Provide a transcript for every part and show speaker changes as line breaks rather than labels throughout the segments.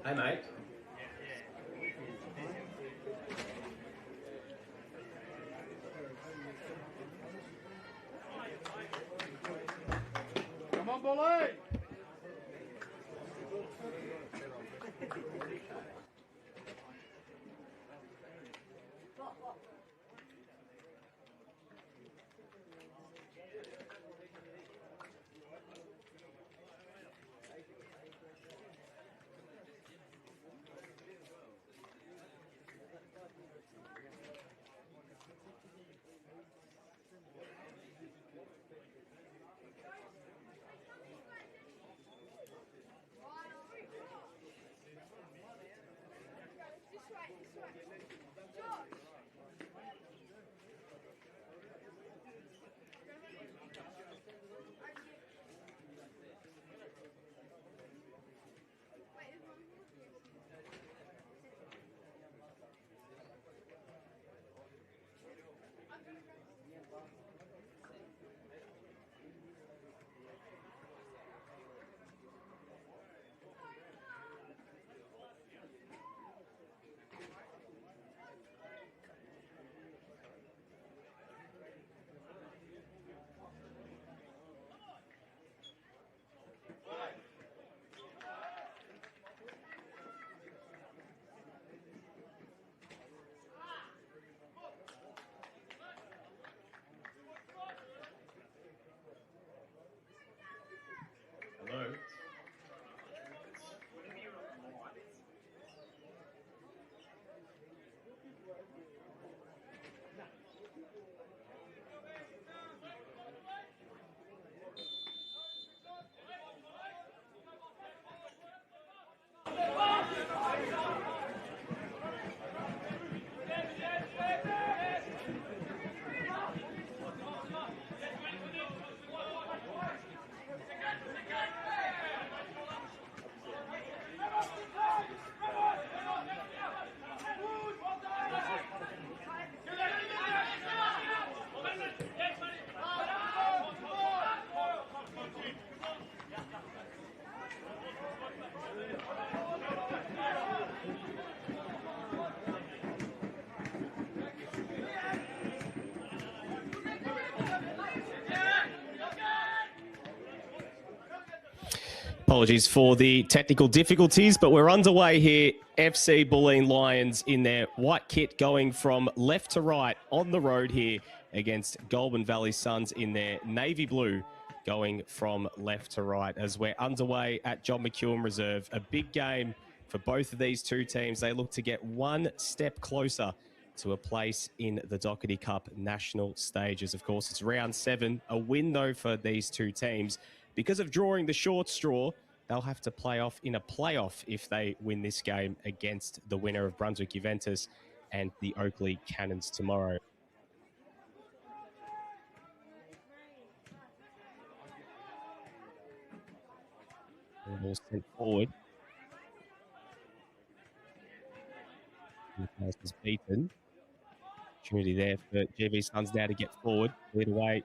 Hey, mate.
Come on, Bulleen!
Hello. Apologies for the technical difficulties, but we're underway here. FC Bulleen Lions in their white kit going from left to right on the road here against Goulburn Valley Suns in their navy blue going from left to right as we're underway at John McEwen Reserve. A big game for both of these two teams. They look to get one step closer to a place in the Dockerty Cup national stages. Of course, it's round 7, a win though for these two teams. Because of drawing the short straw, they'll have to play off in a playoff if they win this game against the winner of Brunswick Juventus and the Oakley Cannons tomorrow. Ball sent forward. The pass is beaten. Opportunity there for GV Suns now to get forward. Lead away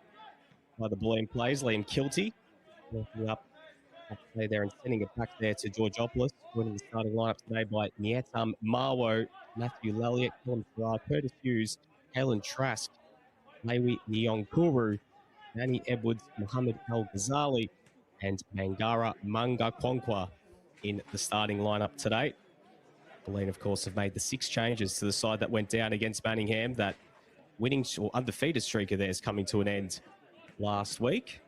by the Bulleen plays. Liam Kilty walking up play there and sending it back there to Georgopoulos. Winning the starting lineup today by Nietam Marwo, Matthew Lelliott, Colin Farrar, Curtis Hughes, Helen Trask, Lewi Nyonkuru, Danny Edwards, Mohammed El Ghazali, and Mangara Mangakwankwa in the starting lineup today. Bulleen, of course, have made the 6 changes to the side that went down against Manningham. That winning or undefeated streak of theirs coming to an end last week.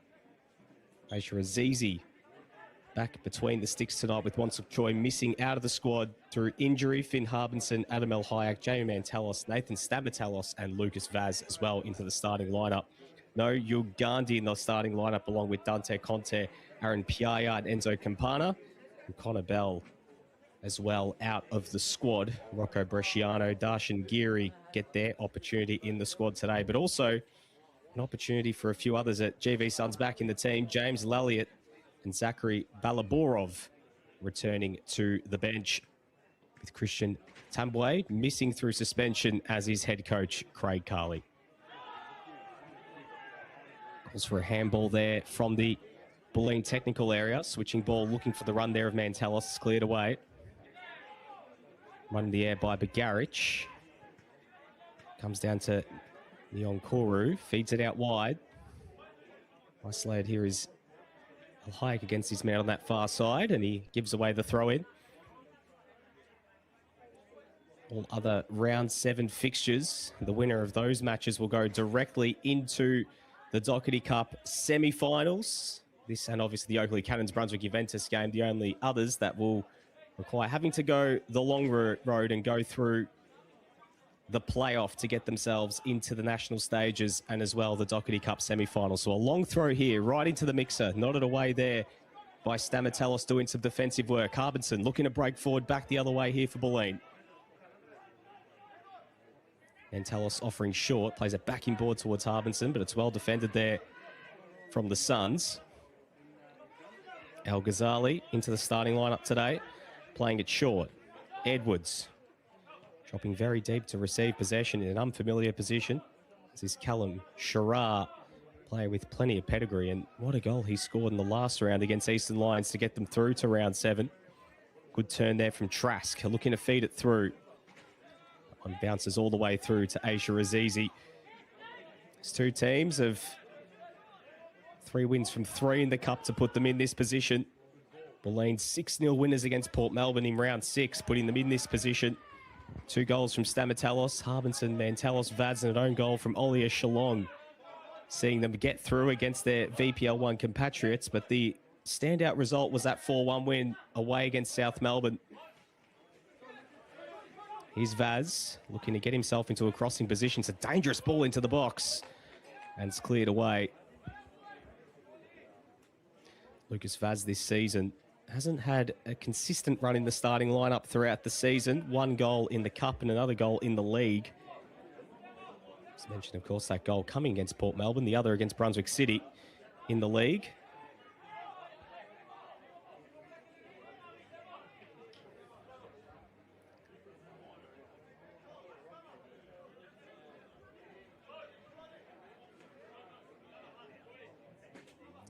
Aisha Azizi back between the sticks tonight with Wansuk Choi missing out of the squad through injury. Finn Harbinson, Adam El Hayek, Jamie Mantalos, Nathan Stamatelos, and Lucas Vaz as well into the starting lineup. No Ugandi in the starting lineup along with Dante Conte, Aaron Piaya, and Enzo Campana. And Connor Bell as well out of the squad. Rocco Bresciano, Darshan Giri get their opportunity in the squad today, but also an opportunity for a few others at GV Suns back in the team. James Lelliott and Zachary Balaborov returning to the bench, with Christian Tambwe missing through suspension as his head coach, Craig Carley. Calls for a handball there from the Bulleen technical area. Switching ball, looking for the run there of Mantalos, cleared away. Run in the air by Bagarich. Comes down to Nyonkuru, feeds it out wide. Isolated here is Hayek against his man on that far side, and he gives away the throw-in. All other round 7 fixtures, the winner of those matches will go directly into the Dockerty Cup semi-finals. This and obviously the Oakley Cannons Brunswick Juventus game, the only others that will require having to go the long road and go through the playoff to get themselves into the national stages and as well the Dockerty Cup semi-final. So a long throw here, right into the mixer, nodded away there by Stamatelos doing some defensive work. Harbinson looking to break forward, back the other way here for Bulleen. Mantalos offering short, plays a backing board towards Harbinson, but it's well defended there from the Suns. El Ghazali into the starting lineup today, playing it short. Edwards dropping very deep to receive possession in an unfamiliar position. This is Callum Sherrar, player with plenty of pedigree, and what a goal he scored in the last round against Eastern Lions to get them through to round 7. Good turn there from Trask, looking to feed it through. That one bounces all the way through to Aisha Azizi. These two teams have 3 wins from 3 in the Cup to put them in this position. Bulleen 6-0 winners against Port Melbourne in round 6, putting them in this position. 2 goals from Stamatelos, Harbinson, Mantalos, Vaz, and an own goal from Olia Shalong, seeing them get through against their VPL1 compatriots. But the standout result was that 4-1 win away against South Melbourne. Here's Vaz looking to get himself into a crossing position. It's a dangerous ball into the box, and it's cleared away. Lucas Vaz this season hasn't had a consistent run in the starting lineup throughout the season. 1 goal in the Cup and another goal in the league. As mentioned, of course, that goal coming against Port Melbourne, the other against Brunswick City in the league.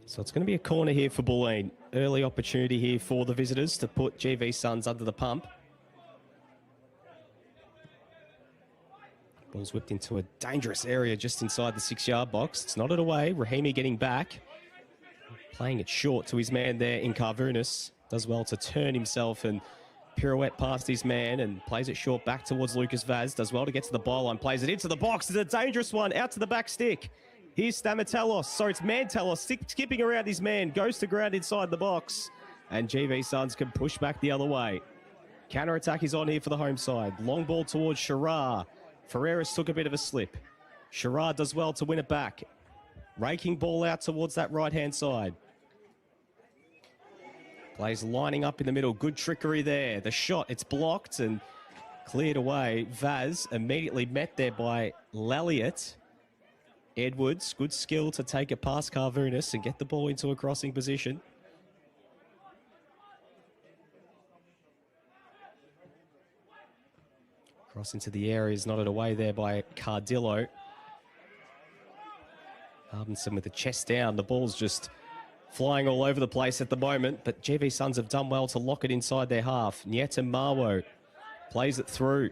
So it's going to be a corner here for Bulleen. Early opportunity here for the visitors to put GV Suns under the pump. Ball's whipped into a dangerous area just inside the 6-yard box. It's nodded away. Rahimi getting back. Playing it short to his man there in Carvunas. Does well to turn himself and pirouette past his man and plays it short back towards Lucas Vaz. Does well to get to the byline. Plays it into the box. It's a dangerous one out to the back stick. Here's Stamatelos. So it's Mantalos skipping around his man. Goes to ground inside the box. And GV Suns can push back the other way. Counter-attack is on here for the home side. Long ball towards Sherrar. Ferreras took a bit of a slip. Sherrar does well to win it back. Raking ball out towards that right-hand side. Plays lining up in the middle. Good trickery there. The shot, it's blocked and cleared away. Vaz immediately met there by Lelliott. Edwards, good skill to take it past Carvunas and get the ball into a crossing position. Cross into the area is knotted away there by Cardillo. Harbinson with the chest down. The ball's just flying all over the place at the moment, but GV Suns have done well to lock it inside their half. Nyeta Marwo plays it through.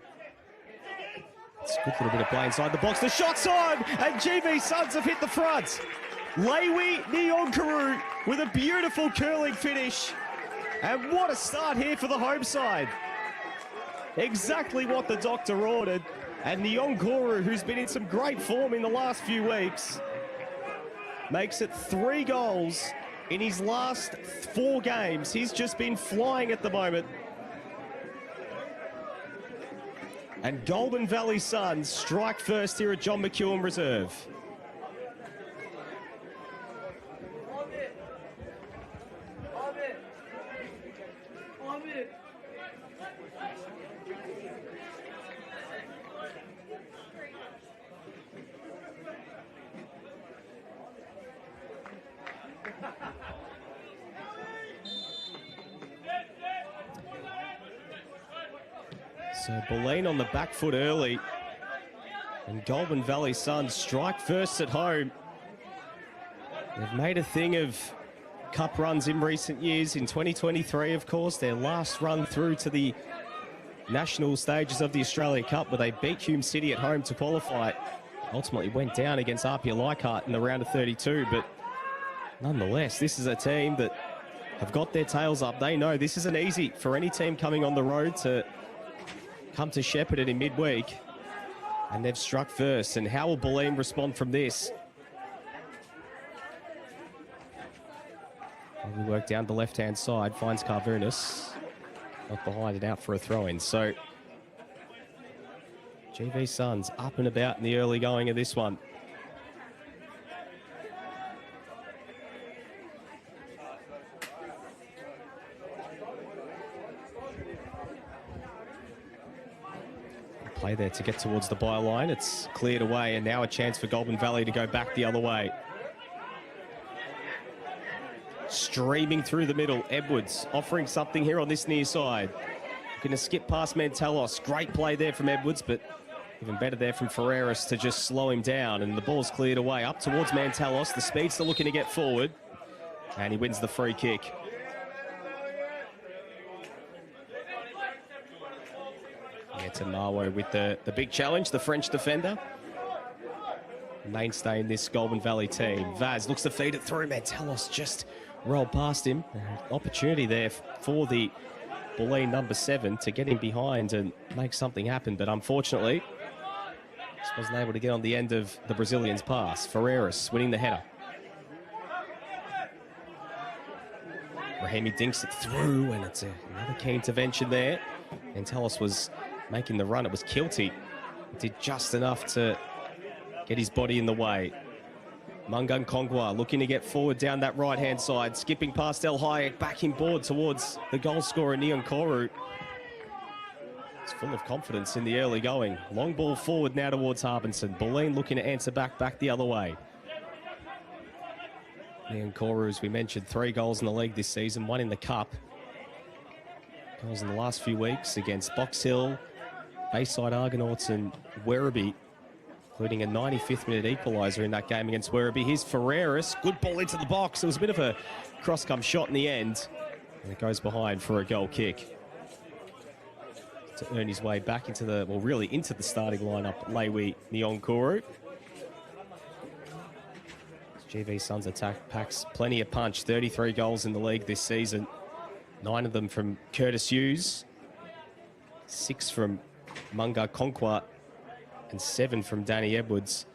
It's a good little bit of play inside the box. The shot's on, and GV Suns have hit the front. Lewi Nyonguru with a beautiful curling finish. And what a start here for the home side. Exactly what the doctor ordered. And Nyonguru, who's been in some great form in the last few weeks, makes it 3 goals in his last 4 games. He's just been flying at the moment. And Goulburn Valley Suns strike first here at John McEwen Reserve. So Bulleen on the back foot early, and Goulburn Valley Suns strike first at home. They've made a thing of cup runs in recent years. In 2023, of course, their last run through to the national stages of the Australia Cup, where they beat Hume City at home to qualify. Ultimately went down against Apia Leichhardt in the round of 32, but nonetheless, this is a team that have got their tails up. They know this isn't easy for any team coming on the road to come to Shepparton in midweek, and they've struck first. And how will Bulleen respond from this? We work down the left-hand side, finds Carvunas, not behind and out for a throw-in. So GV Suns up and about in the early going of this one. Play there to get towards the byline. It's cleared away, and now a chance for Goulburn Valley to go back the other way. Streaming through the middle, Edwards offering something here on this near side. Going to skip past Mantelos. Great play there from Edwards, but even better there from Ferreras to just slow him down, and the ball's cleared away up towards Mantelos. The speedster looking to get forward, and he wins the free kick. To Marwo with the big challenge, the French defender. Mainstay in this Goulburn Valley team. Vaz looks to feed it through. Mantelos just rolled past him. Opportunity there for the Bulleen number 7 to get him behind and make something happen, but unfortunately, just wasn't able to get on the end of the Brazilian's pass. Ferreras winning the header. Rahimi dinks it through, and it's another key intervention there. Mantelos was making the run. It was Kilty. Did just enough to get his body in the way. Mungan Kongwa looking to get forward down that right-hand side, skipping past El Hayek, backing board towards the goal scorer, Nyonguru. It's full of confidence in the early going. Long ball forward now towards Harbinson. Bulleen looking to answer back the other way. Nyonguru, as we mentioned, 3 goals in the league this season, 1 in the cup. Goals in the last few weeks against Box Hill, Bayside Argonauts and Werribee, including a 95th minute equaliser in that game against Werribee. Here's Ferreras, good ball into the box. It was a bit of a cross-come shot in the end, and it goes behind for a goal kick. To earn his way back into the, well, really into the starting lineup, Lewi Nyonguru. GV Suns attack packs plenty of punch, 33 goals in the league this season. 9 of them from Curtis Hughes, 6 from Munga Konkwa, and 7 from Danny Edwards.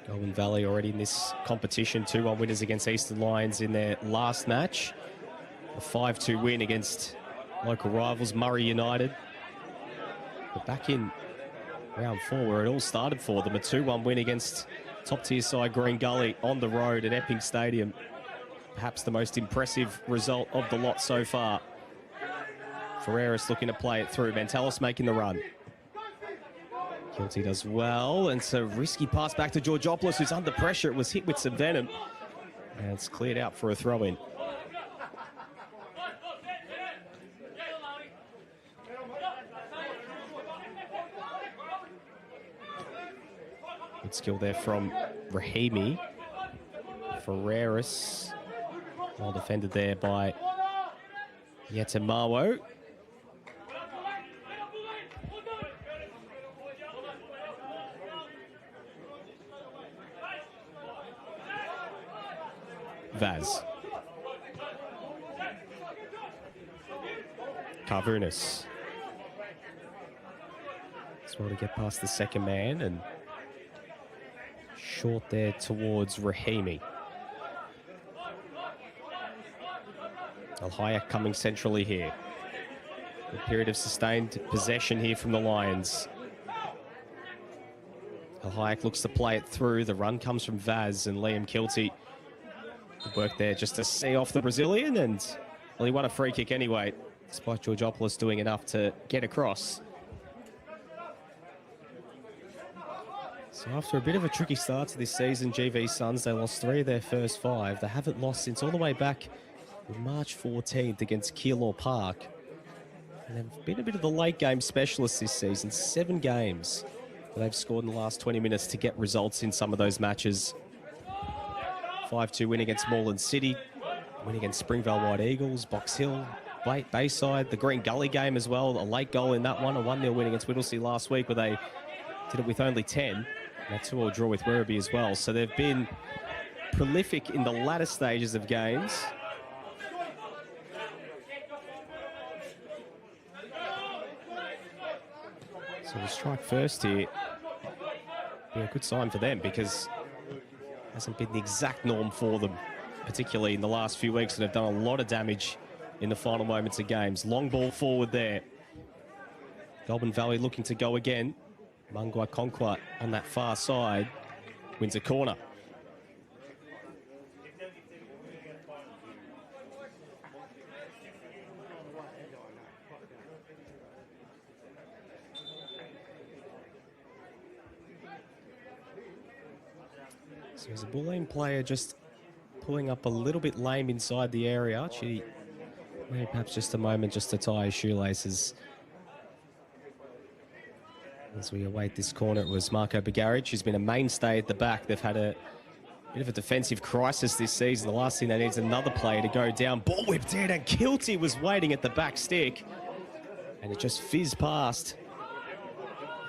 Goulburn Valley already in this competition, 2-1 winners against Eastern Lions in their last match. A 5-2 win against local rivals Murray United. But back in round 4, where it all started for them, a 2-1 win against top-tier side Green Gully on the road at Epping Stadium. Perhaps the most impressive result of the lot so far. Ferreras looking to play it through. Mantelos making the run. Kilty does well, and it's a risky pass back to Georgopoulos, who's under pressure. It was hit with some venom, and it's cleared out for a throw-in. Good skill there from Rahimi. Ferreras, well defended there by Yetemawo. Vaz. Carvunas. As well to get past the second man, and short there towards Rahimi. Al-Hayek coming centrally here. A period of sustained possession here from the Lions. Al-Hayek looks to play it through. The run comes from Vaz, and Liam Kilty. Good work there just to see off the Brazilian, and well, he won a free kick anyway, despite Georgopoulos doing enough to get across. So after a bit of a tricky start to this season, GV Suns, they lost 3 of their first 5. They haven't lost since all the way back on March 14th against Keilor Park. And they've been a bit of the late game specialists this season. 7 games that they've scored in the last 20 minutes to get results in some of those matches. 5-2 win against Moreland City, win against Springvale White Eagles, Box Hill, Bayside, the Green Gully game as well, a late goal in that one, a 1-0 win against Whittlesea last week where they did it with only 10, and a 2-2 draw with Werribee as well. So they've been prolific in the latter stages of games. So the strike first here, be a good sign for them, because hasn't been the exact norm for them, particularly in the last few weeks, and have done a lot of damage in the final moments of games. Long ball forward there. Goulburn Valley looking to go again. Mangwa Conquat on that far side wins a corner. So there's a Bulleen player just pulling up a little bit lame inside the area. Maybe perhaps just a moment just to tie his shoelaces. As we await this corner, it was Marco Bagaric, who's been a mainstay at the back. They've had a bit of a defensive crisis this season. The last thing they need is another player to go down. Ball whipped in, and Kilty was waiting at the back stick. And it just fizzed past.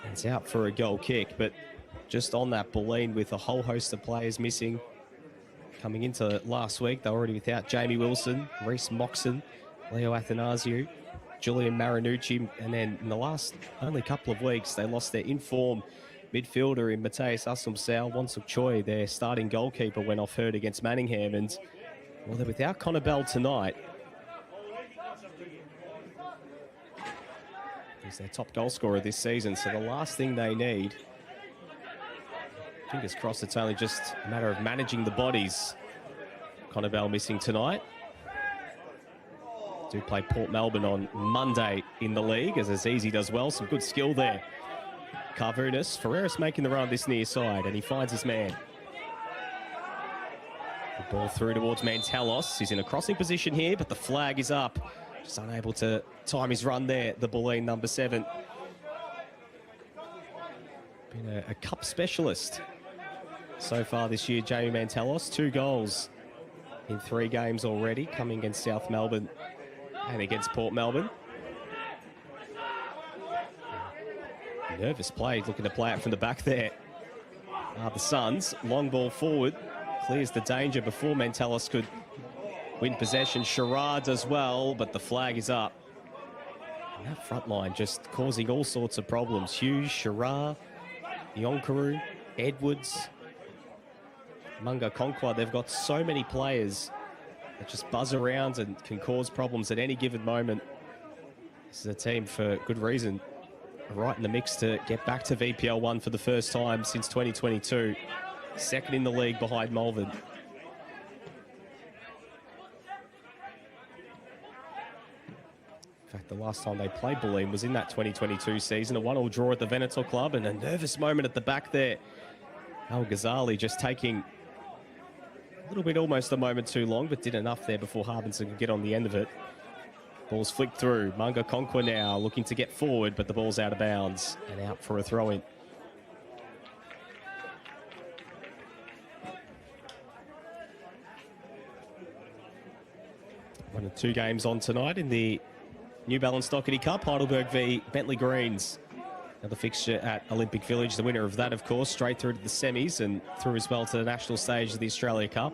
And it's out for a goal kick, but just on that, Bulleen with a whole host of players missing. Coming into last week, they were already without Jamie Wilson, Reece Moxon, Leo Athanasiou, Julian Marinucci, and then in the last only couple of weeks, they lost their in-form midfielder in Mateus Asumsao. Wonsuk Choi, their starting goalkeeper, went off hurt against Manningham, and well, they're without Connor Bell tonight. He's their top goal scorer this season, so the last thing they need, fingers crossed, it's only just a matter of managing the bodies. Connor Bell missing tonight. Do play Port Melbourne on Monday in the league, as Azizi does well. Some good skill there. Carvunas, Ferreras making the run this near side, and he finds his man. The ball through towards Mantelos. He's in a crossing position here, but the flag is up. Just unable to time his run there, the Bulleen number 7. Been a cup specialist so far this year, Jamie Mantelos. 2 goals in 3 games already, coming against South Melbourne and against Port Melbourne. Nervous play, looking to play it from the back there. The Suns, long ball forward, clears the danger before Mantelos could win possession. Sherrard does well, but the flag is up. And that front line just causing all sorts of problems. Hughes, Sherrard, Yonkaru, Edwards, Munga Conqua. They've got so many players that just buzz around and can cause problems at any given moment. This is a team, for good reason, right in the mix to get back to VPL 1 for the first time since 2022. Second in the league behind Malvern. fact, the last time they played Bulleen was in that 2022 season. A 1-1 draw at the Venator Club, and a nervous moment at the back there. Al Ghazali just taking a little bit, almost a moment too long, but did enough there before Harbinson could get on the end of it. Ball's flicked through. Munga Conquer now looking to get forward, but the ball's out of bounds and out for a throw-in. One of 2 games on tonight in the New Balance Dockerty Cup. Heidelberg v Bentley Greens. Another fixture at Olympic Village. The winner of that, of course, straight through to the semis and through as well to the national stage of the Australia Cup.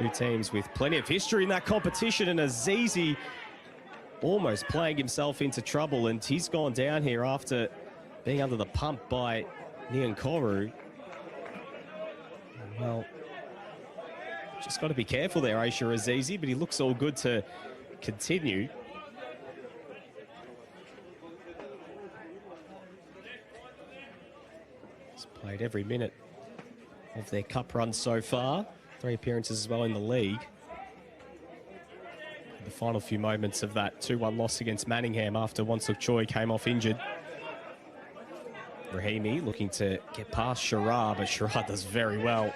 2 teams with plenty of history in that competition, and Azizi almost playing himself into trouble, and he's gone down here after being under the pump by Nyankoru. Well, just got to be careful there, Aisha Azizi, but he looks all good to continue. He's played every minute of their cup run so far. 3 appearances as well in the league. The final few moments of that 2-1 loss against Manningham after Wansuk Choi came off injured. Rahimi looking to get past Shara, but Shara does very well.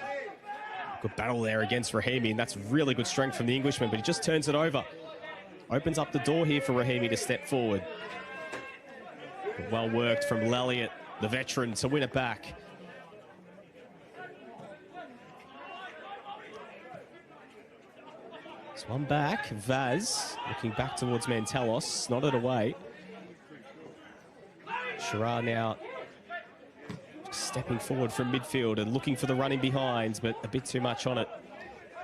Good battle there against Rahimi, and that's really good strength from the Englishman, but he just turns it over. Opens up the door here for Rahimi to step forward. But well worked from Lelliot, the veteran, to win it back. It's one back. Vaz looking back towards Mantelos, nodded away. Shara now stepping forward from midfield and looking for the running behind, but a bit too much on it.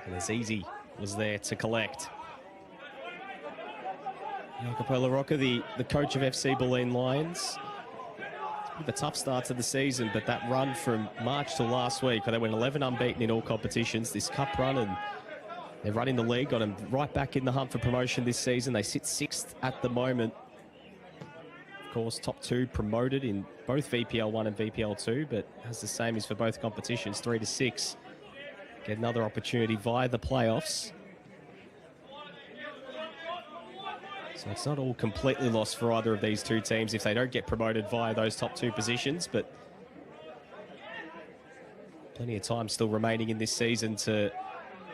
And Azizi was there to collect. Jacopo La Rocca, the coach of FC Bulleen Lions. With a tough start to the season, but that run from March till last week, where they went 11 unbeaten in all competitions, this cup run, and they're running the league, got them right back in the hunt for promotion this season. They sit 6th at the moment. Of course, top 2 promoted in both VPL 1 and VPL 2, but as the same is for both competitions, 3 to 6. Get another opportunity via the playoffs. So it's not all completely lost for either of these 2 teams if they don't get promoted via those top 2 positions, but plenty of time still remaining in this season to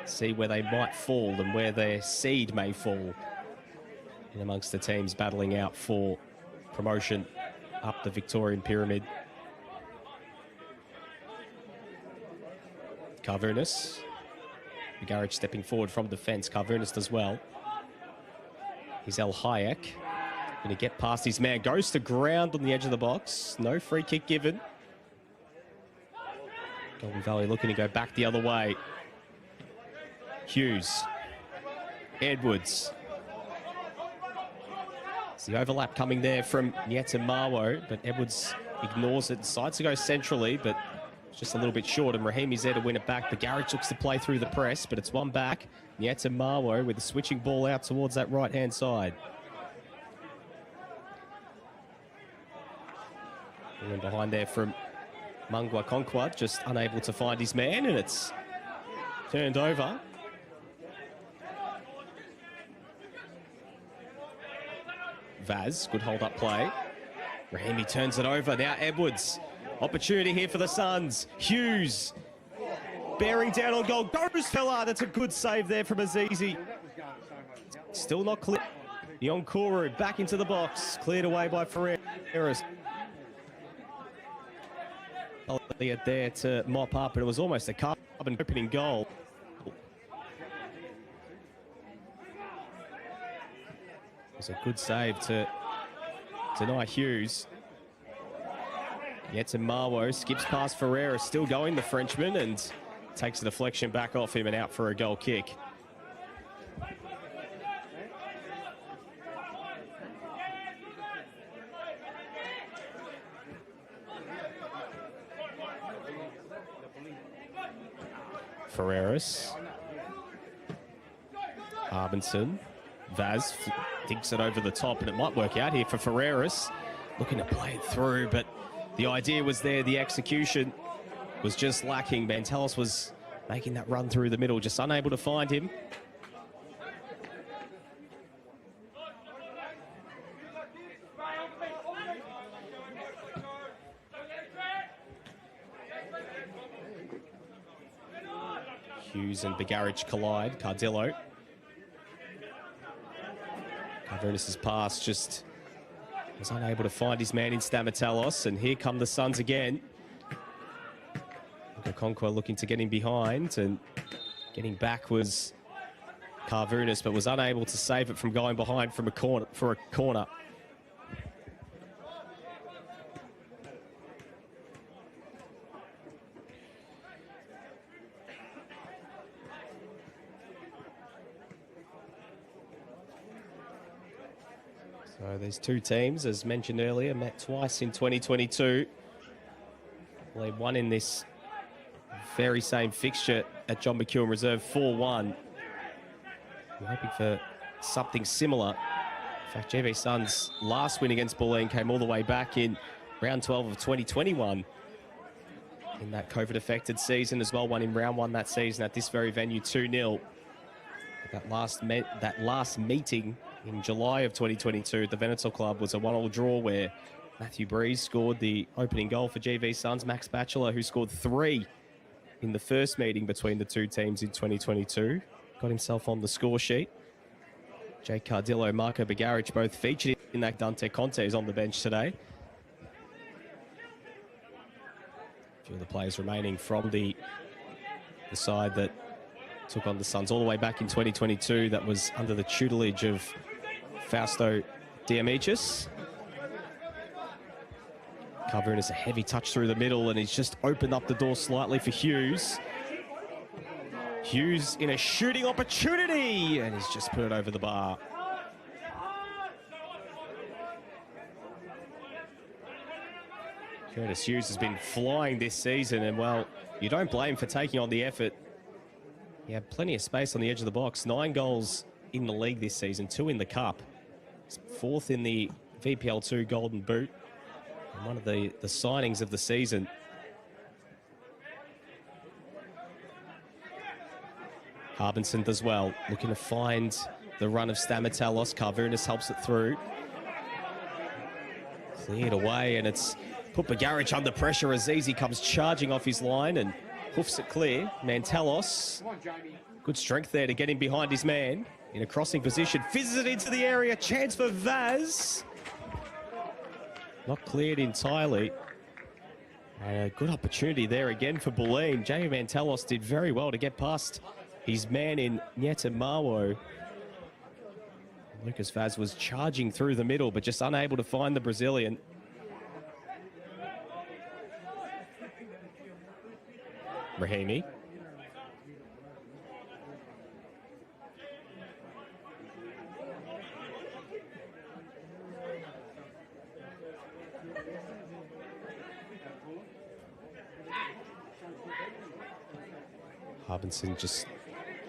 see where they might fall and where their seed may fall in amongst the teams battling out for promotion up the Victorian pyramid. Carvunas. Vigaric stepping forward from defence. Carvunas does well. He's El Hayek. Going to get past his man. Goes to ground on the edge of the box. No free kick given. Goulburn Valley looking to go back the other way. Hughes. Edwards. It's the overlap coming there from Nyetamawo, but Edwards ignores it. Decides to go centrally, but it's just a little bit short, and Rahimi's there to win it back. Bagaric looks to play through the press, but it's one back. Nyetamawo with the switching ball out towards that right-hand side. And behind there from Mungwa Conquad, just unable to find his man, and it's turned over. Vaz, good hold-up play. Rahimi turns it over. Now Edwards. Opportunity here for the Suns. Hughes. Bearing down on goal. Goes fella. That's a good save there from Azizi. Still not clear. Nyankoru back into the box. Cleared away by Ferreras. Elliott there to mop up, and it was almost a carbon opening goal. It was a good save to deny Hughes. Nyetamawo skips past Ferreira, still going, the Frenchman, and takes a deflection back off him and out for a goal kick. Ferreras. Harbinson. Vaz dinks it over the top, and it might work out here for Ferreras. Looking to play it through, but the idea was there. The execution was just lacking. Mantelos was making that run through the middle, just unable to find him. Hughes and Begarich collide. Cardillo. Carvernus's pass just was unable to find his man in Stamatelos, and here come the Suns again. Conquer looking to get him behind, and getting back was Carvernus, but was unable to save it from going behind from a corner for a corner. So there's two teams, as mentioned earlier, met twice in 2022. Played one in this very same fixture at John McEwen Reserve, 4-1. We're hoping for something similar. In fact, GV Suns' last win against Bulleen came all the way back in round 12 of 2021. In that COVID-affected season as well, won in round 1 that season at this very venue, 2-0. That last meeting in July of 2022 at the Venator Club was a 1-1 draw where Matthew Breeze scored the opening goal for GV Suns. Max Batchelor, who scored 3 in the first meeting between the two teams in 2022, got himself on the score sheet. Jake Cardillo, Marco Begarich both featured in that. Dante Conte is on the bench today. A few of the players remaining from the side that took on the Suns all the way back in 2022. That was under the tutelage of Fausto Diamichis. Covering us a heavy touch through the middle, and he's just opened up the door slightly for Hughes. Hughes in a shooting opportunity, and he's just put it over the bar. Curtis Hughes has been flying this season, and well, you don't blame him for taking on the effort. He had plenty of space on the edge of the box. 9 goals in the league this season, 2 in the Cup. He's 4th in the VPL2 Golden Boot. And one of the signings of the season. Harbinson as well, looking to find the run of Stamatelos. Carvernus helps it through. Cleared away, and it's put Begarich under pressure. Azizi comes charging off his line and hoofs it clear. Mantelos, good strength there to get him behind his man. In a crossing position, fizzes it into the area. Chance for Vaz. Not cleared entirely. And a good opportunity there again for Bulleen. Jamie Mantelos did very well to get past his man in Nyeta Mawo. Lucas Vaz was charging through the middle, but just unable to find the Brazilian. Rahimi. Harbinson just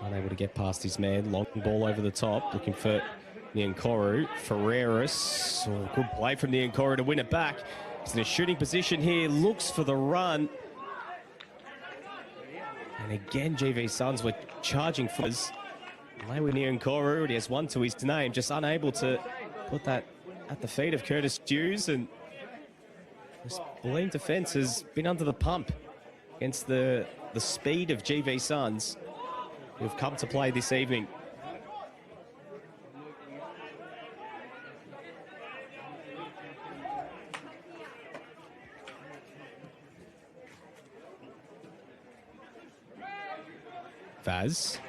unable to get past his man. Long ball over the top, looking for Nyankoru. Ferreras, oh, good play from Nyankoru to win it back. He's in a shooting position here, looks for the run. And again, GV Suns were charging for his play with Nyankoru. He has 1 to his name, just unable to put that at the feet of Curtis Hughes. And this Bulleen defence has been under the pump against the speed of GV Suns, who have come to play this evening. Vaz.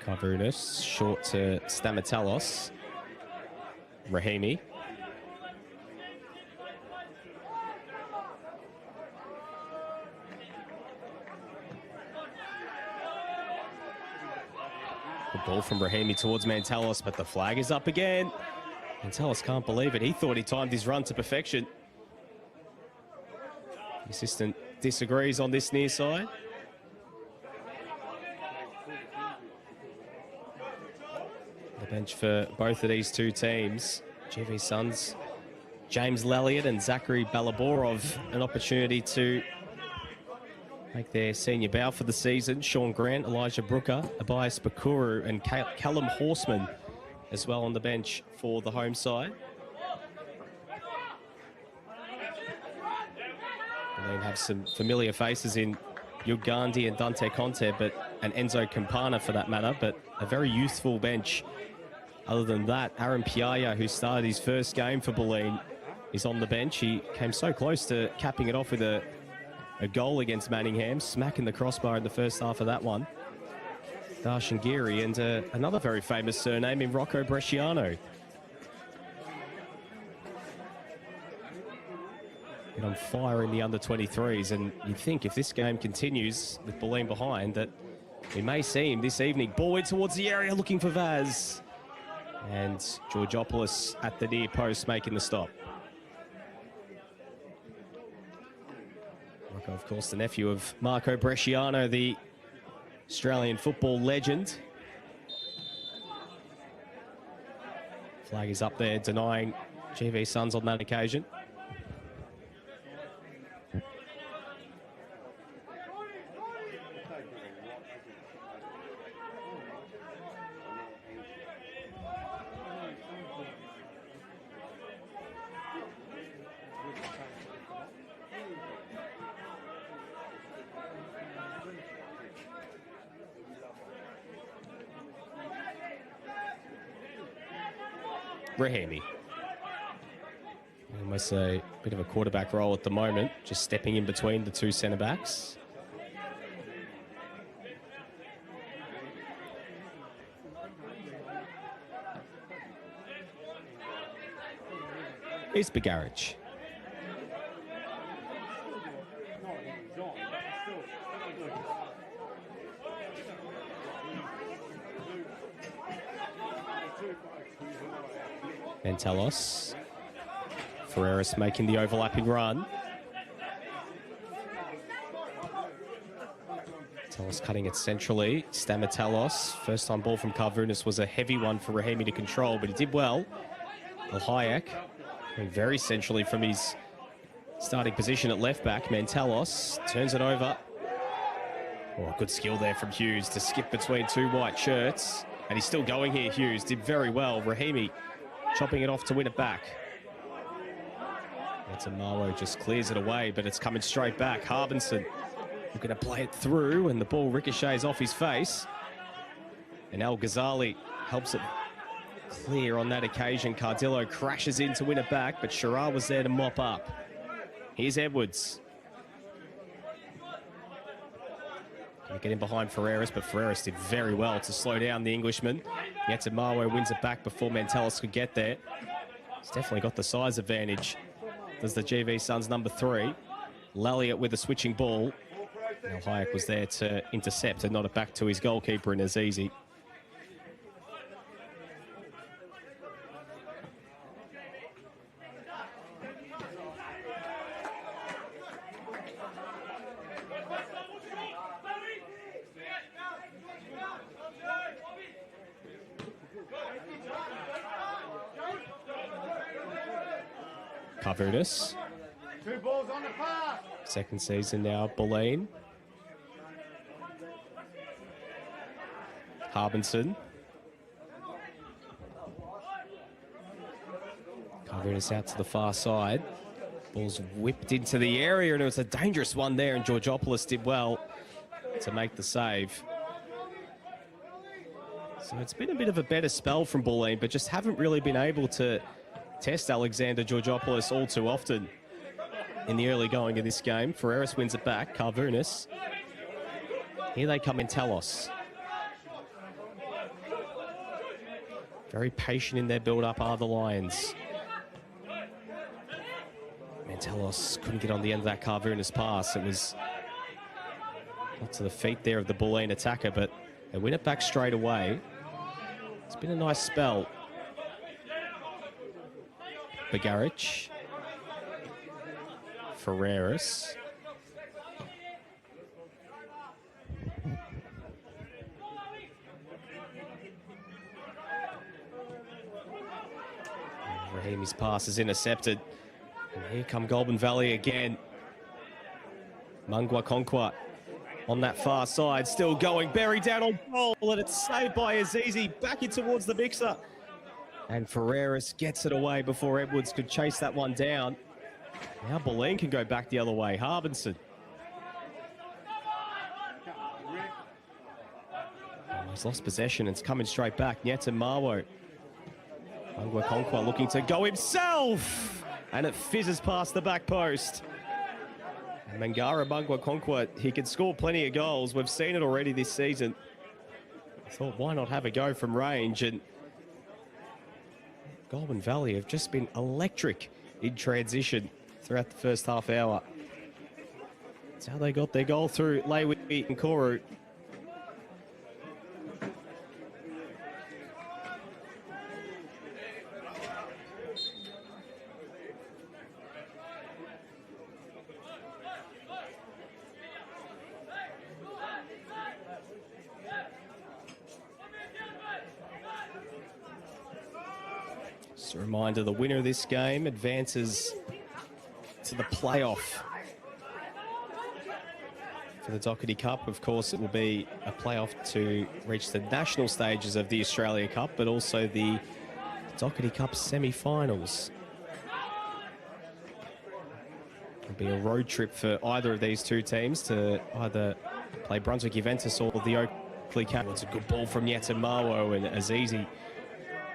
Carvernus, short to Stamatelos. Rahimi. Good ball from Rahimi towards Mantelos, but the flag is up again. Mantelos can't believe it. He thought he timed his run to perfection. The assistant disagrees on this near side. The bench for both of these two teams, GV Suns, James Lelliot and Zachary Balaborov, an opportunity to make their senior bow for the season. Sean Grant, Elijah Brooker, Abias Bakuru and Callum Horseman as well on the bench for the home side. And then have some familiar faces in Ugandi and Dante Conte, and Enzo Campana for that matter, but a very youthful bench. Other than that, Aaron Piaya, who started his first game for Bulleen, is on the bench. He came so close to capping it off with a goal against Manningham, smacking the crossbar in the first half of that one. Darshan Giri and another very famous surname in Rocco Bresciano. And on fire in the under-23s, and you'd think if this game continues with Bulleen behind that we may see him this evening. Ball in towards the area looking for Vaz. And Georgopoulos at the near post making the stop. Rocco, of course, the nephew of Marco Bresciano, the Australian football legend. Flag is up there denying GV Suns on that occasion. Rahimi. Almost a bit of a quarterback role at the moment, just stepping in between the two centre backs. Here's Begaric. Mentelos. Ferreras making the overlapping run. Mentelos cutting it centrally. Stamatelos. First time ball from Carvunas was a heavy one for Rahimi to control, but he did well. Hayek going very centrally from his starting position at left back. Mentelos turns it over. Oh, good skill there from Hughes to skip between two white shirts. And he's still going here, Hughes. Did very well. Rahimi chopping it off to win it back. Mawo just clears it away, but it's coming straight back. Harbinson looking to play it through, and the ball ricochets off his face. And El Ghazali helps it clear on that occasion. Cardillo crashes in to win it back, but Shirar was there to mop up. Here's Edwards. Gonna get in behind Ferreras, but Ferreras did very well to slow down the Englishman. Mawo wins it back before Mentelos could get there. He's definitely got the size advantage. Does the GV Suns number 3. Lalliot with a switching ball. Now Hayek was there to intercept and not it back to his goalkeeper in Azizi. Carvunas.
2 balls on the pass.
Second season now, Bulleen. Harbinson. Carvunas out to the far side. Ball's whipped into the area, and it was a dangerous one there, and Georgopoulos did well to make the save. So it's been a bit of a better spell from Bulleen, but just haven't really been able to test Alexander Georgopoulos all too often in the early going of this game. Ferreras wins it back. Carvunas. Here they come in Telos. Very patient in their build-up are the Lions. Mentelos couldn't get on the end of that Carvunas pass. It was not to the feet there of the Bulleen attacker, but they win it back straight away. It's been a nice spell. Begaric. Ferreras. Rahimi's pass is intercepted. And here come Goulburn Valley again. Mangwa Konkwa on that far side, still going, buried down on goal, and it's saved by Azizi, back in towards the mixer. And Ferreras gets it away before Edwards could chase that one down. Now Bulleen can go back the other way. Harbinson. He's lost possession. It's coming straight back. Nyeta Mawo. Bangwa Konkwa looking to go himself. And it fizzes past the back post. And Mangara Bangwa Konkwa, he can score plenty of goals. We've seen it already this season. I thought, why not have a go from range? And Goulburn Valley have just been electric in transition throughout the first half hour. That's how they got their goal through Lewi and Koru. Just a reminder, the winner of this game advances to the playoff for the Dockerty Cup. Of course, it will be a playoff to reach the national stages of the Australia Cup, but also the Dockerty Cup semi-finals. It'll be a road trip for either of these two teams to either play Brunswick Juventus or the Oakley Cats. It's a good ball from Nyeta Mawo, and Azizi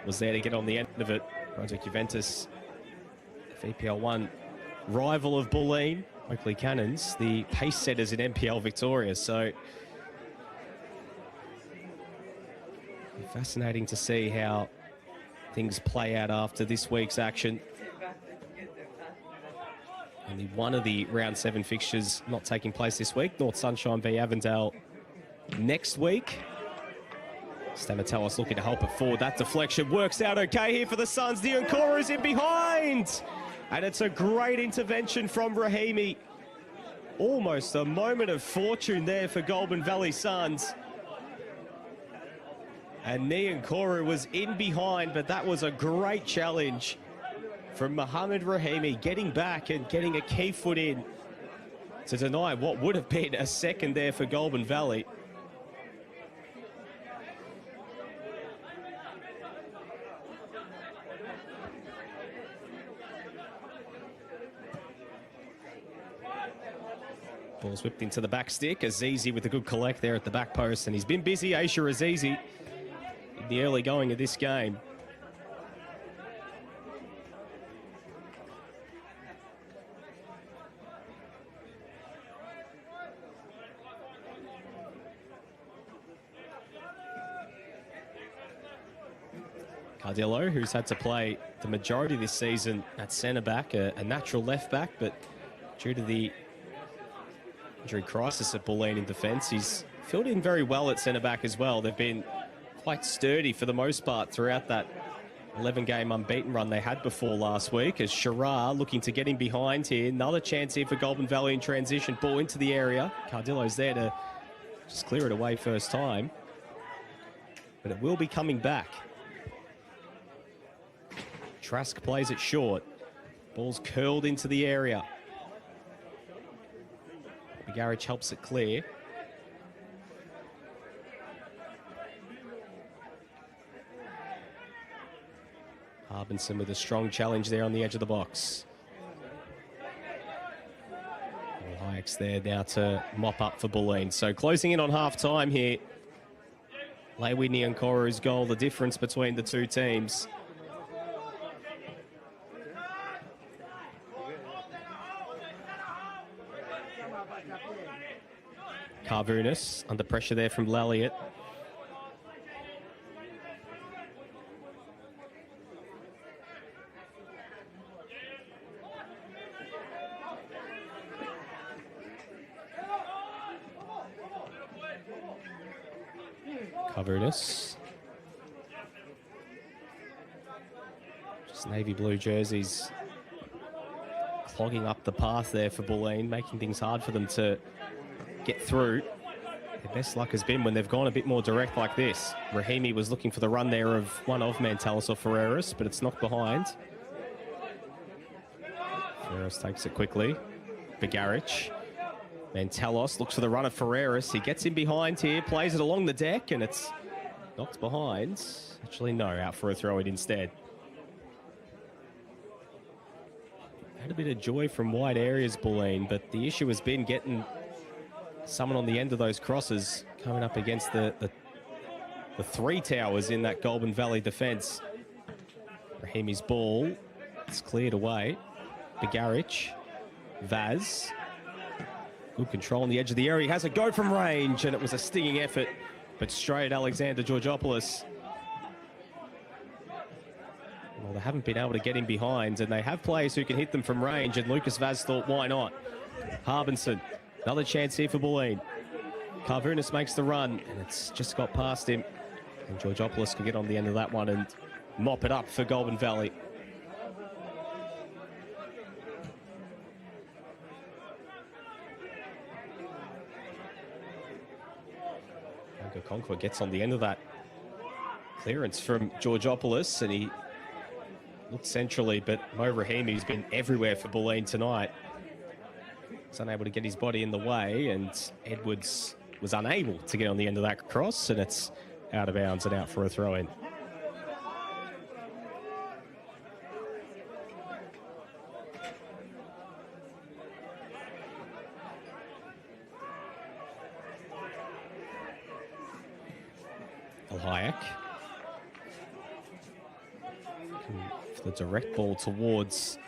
was there to get on the end of it. Brunswick Juventus, VPL 1 rival of Bulleen. Oakley Cannons, the pace setters in NPL Victoria. So fascinating to see how things play out after this week's action. Only one of the round 7 fixtures not taking place this week. North Sunshine v Avondale next week. Stamatellis looking to help it forward. That deflection works out okay here for the Suns. Nyankora's in behind. And it's a great intervention from Rahimi. Almost a moment of fortune there for Goulburn Valley Suns. And Nyankoru was in behind, but that was a great challenge from Mohamed Rahimi, getting back and getting a key foot in to deny what would have been a second there for Goulburn Valley. Ball's whipped into the back stick. Azizi with a good collect there at the back post, and he's been busy, Aisha Azizi, in the early going of this game. Cardillo, who's had to play the majority this season at centre-back, a natural left-back, but due to the injury crisis at Bulleen in defence, he's filled in very well at centre-back as well. They've been quite sturdy for the most part throughout that 11-game unbeaten run they had before last week, as Shirar looking to get in behind here. Another chance here for Goulburn Valley in transition. Ball into the area. Cardillo's there to just clear it away first time. But it will be coming back. Trask plays it short. Ball's curled into the area. Garage helps it clear. Harbinson with a strong challenge there on the edge of the box. Hayek's there now to mop up for Bulleen. So closing in on half-time here. Lewi Nyankoru's goal, the difference between the two teams. Carvunas under pressure there from Laliot. Carvunas. Just navy blue jerseys clogging up the path there for Bulleen, making things hard for them to get through. Their best luck has been when they've gone a bit more direct like this. Rahimi was looking for the run there of one of Mantalis or Ferreras, but it's knocked behind. Ferreras takes it quickly. Begaric. Mantalos looks for the run of Ferreras. He gets in behind here, plays it along the deck, and it's knocked behind. Actually, no, out for a throw-in instead. Had a bit of joy from wide areas, Bulleen, but the issue has been getting someone on the end of those crosses coming up against the the three towers in that Goulburn Valley defence. Rahimi's ball, it's cleared away. Begaric, Vaz. Good control on the edge of the area. He has a go from range, and it was a stinging effort, but straight Alexander Georgopoulos. Well, they haven't been able to get him behind, and they have players who can hit them from range, and Lucas Vaz thought, why not? Harbinson, another chance here for Bulleen. Carvunis makes the run, and it's just got past him. And Georgopoulos can get on the end of that one and mop it up for Goulburn Valley. Conquer gets on the end of that clearance from Georgopoulos, and he looked centrally, but Mo Rahimi's been everywhere for Bulleen tonight. He's unable to get his body in the way, and Edwards was unable to get on the end of that cross, and it's out of bounds and out for a throw-in. Hayek for the direct ball towards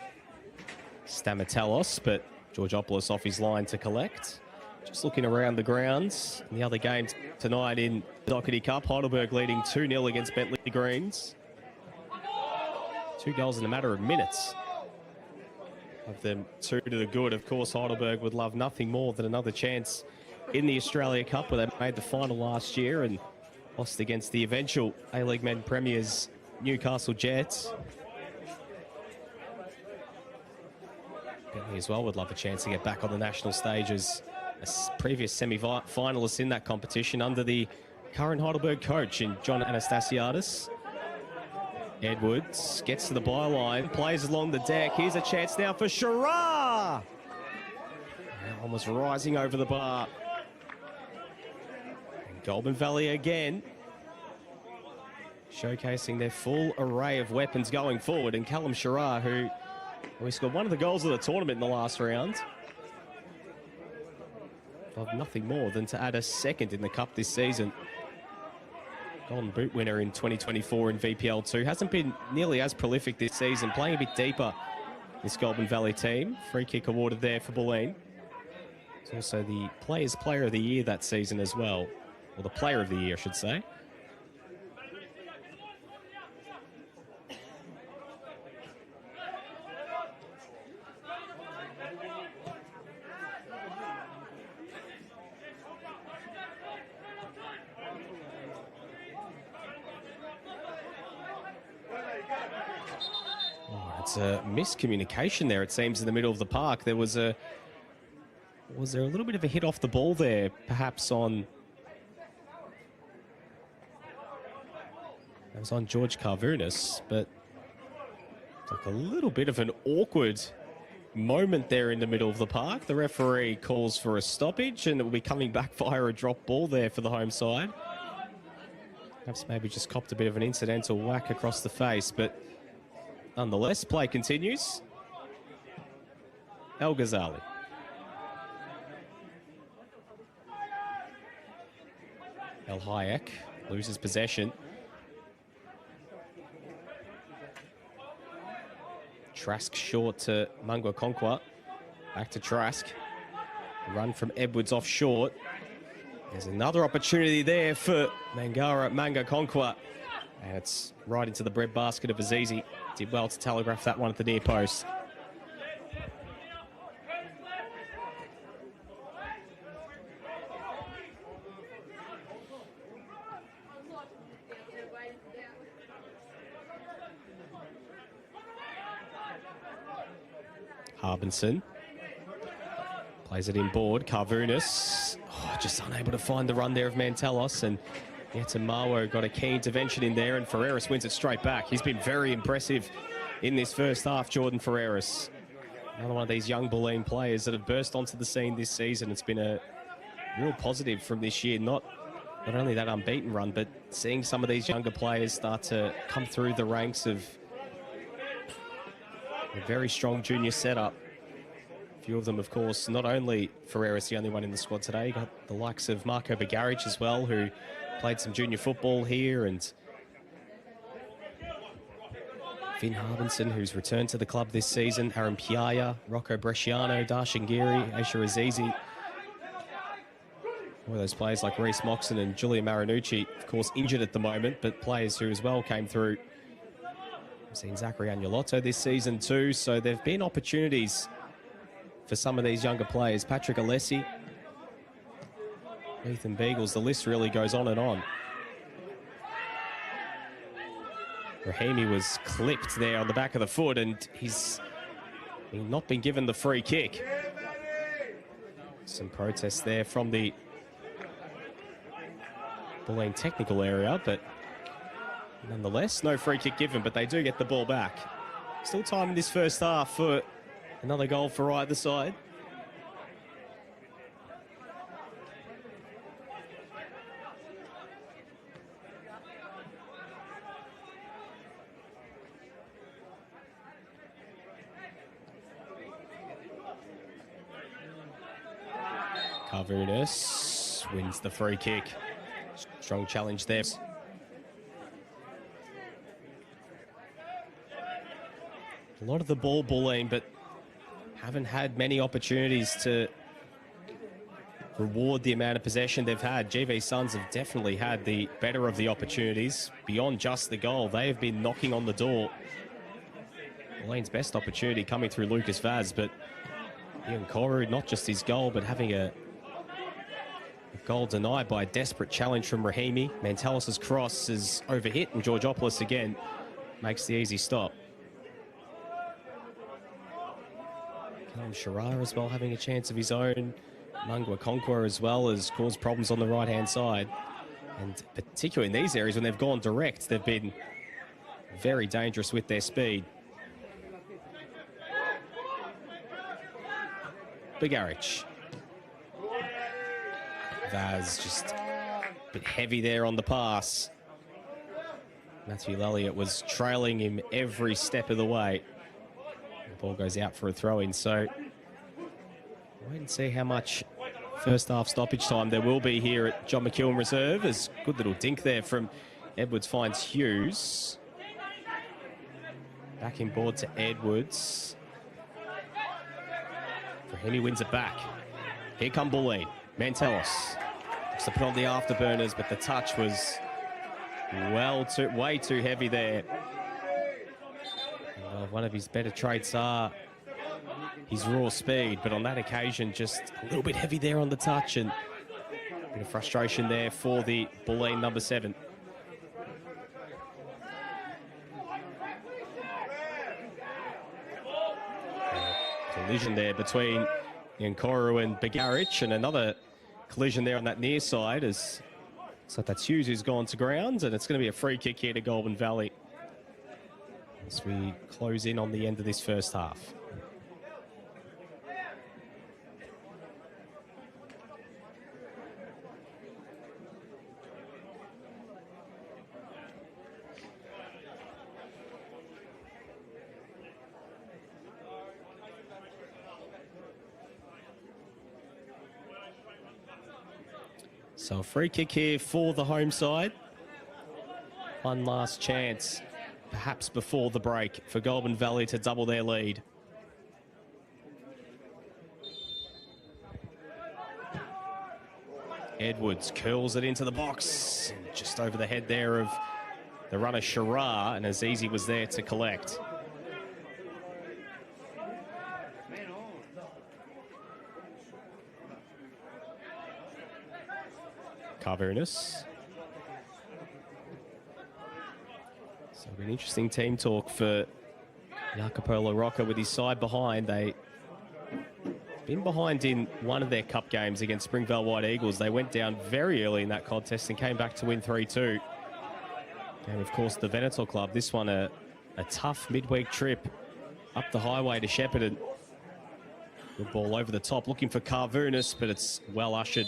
Stamatelos, but Georgopoulos off his line to collect. Just looking around the grounds in the other games tonight in Dockerty Cup, Heidelberg leading 2-0 against Bentley Greens. 2 goals in a matter of minutes. Of them 2 to the good. Of course, Heidelberg would love nothing more than another chance in the Australia Cup, where they made the final last year and lost against the eventual A-League Men Premiers Newcastle Jets. Bentley as well would love a chance to get back on the national stage as a previous semi-finalist in that competition under the current Heidelberg coach in John Anastasiadis. Edwards gets to the byline, plays along the deck. Here's a chance now for Shara. Almost rising over the bar. Goulburn Valley again, showcasing their full array of weapons going forward. And Callum Shara, who scored one of the goals of the tournament in the last round, of nothing more than to add a second in the cup this season. Golden Boot winner in 2024 in VPL 2. Hasn't been nearly as prolific this season, playing a bit deeper, this Goulburn Valley team. Free kick awarded there for Bulleen. It's also the Players' Player of the Year that season as well. Or the Player of the Year, I should say. Oh, it's a miscommunication there, it seems, in the middle of the park. There was there a little bit of a hit off the ball there, perhaps on... It was on George Carvunis, but it's like a little bit of an awkward moment there in the middle of the park. The referee calls for a stoppage, and it will be coming back via a drop ball there for the home side. Perhaps maybe just copped a bit of an incidental whack across the face, but nonetheless, play continues. El Ghazali. El Hayek loses possession. Trask short to Mangwa Conqua. Back to Trask. Run from Edwards off short. There's another opportunity there for Manga Conqua. And it's right into the breadbasket of Azizi. Did well to telegraph that one at the near post. Harbinson plays it in board. Carvunis, just unable to find the run there of Mantelos, and Mawo got a key intervention in there, and Ferreras wins it straight back. He's been very impressive in this first half, Jordan Ferreras. Another one of these young Bulleen players that have burst onto the scene this season. It's been a real positive from this year. Not only that unbeaten run, but seeing some of these younger players start to come through the ranks of a very strong junior setup. A few of them, of course, not only Ferreras, the only one in the squad today, got the likes of Marco Begaric as well, who played some junior football here, and Finn Harbinson, who's returned to the club this season, Aaron Piaya, Rocco Bresciano, Darshan Giri, Aisha Azizi. All those players like Reece Moxon and Julia Marinucci, of course, injured at the moment, but players who as well came through. We've seen Zachary Agnolotto this season too, so there have been opportunities for some of these younger players. Patrick Alessi, Ethan Beagles, the list really goes on and on. Rahimi was clipped there on the back of the foot, and he's not been given the free kick. Some protests there from the Bulleen technical area, but nonetheless, no free kick given, but they do get the ball back. Still time in this first half for another goal for either side. Carvunas wins the free kick. Strong challenge there. A lot of the ball, Bulleen, but haven't had many opportunities to reward the amount of possession they've had. GV Suns have definitely had the better of the opportunities. Beyond just the goal, they have been knocking on the door. Bulleen's best opportunity coming through Lucas Vaz, but Ian Koru, not just his goal, but having a goal denied by a desperate challenge from Rahimi. Mantelis' cross is overhit, and Georgopoulos again makes the easy stop. Callum Sherrar as well having a chance of his own. Mungwa Conquer as well has caused problems on the right-hand side. And particularly in these areas when they've gone direct, they've been very dangerous with their speed. Begaric. Vaz just a bit heavy there on the pass. Matthew Elliott was trailing him every step of the way. The ball goes out for a throw-in, so wait and see how much first half stoppage time there will be here at John McEwen Reserve. There's a good little dink there from Edwards, finds Hughes. Back in board to Edwards. Rahimi wins it back. Here come Bulleen. Mantelis looks to put on the afterburners, but the touch was way too heavy there. One of his better traits are his raw speed, but on that occasion, just a little bit heavy there on the touch, and a bit of frustration there for the Bulleen number 7. Collision there between Nkoru and Begaric, and another collision there on that near side as so that's Hughes who's gone to ground, and it's going to be a free kick here to Goulburn Valley as we close in on the end of this first half. So a free kick here for the home side. One last chance, perhaps before the break, for Goulburn Valley to double their lead. Edwards curls it into the box, just over the head there of the runner Sherrar, and Azizi was there to collect. Carvunas. So an interesting team talk for Jacopo Rocca with his side behind. They've been behind in one of their cup games against Springvale White Eagles. They went down very early in that contest and came back to win 3-2. And of course the Venator club, this one a tough midweek trip up the highway to Shepparton. Good ball over the top, looking for Carvunas, but it's well ushered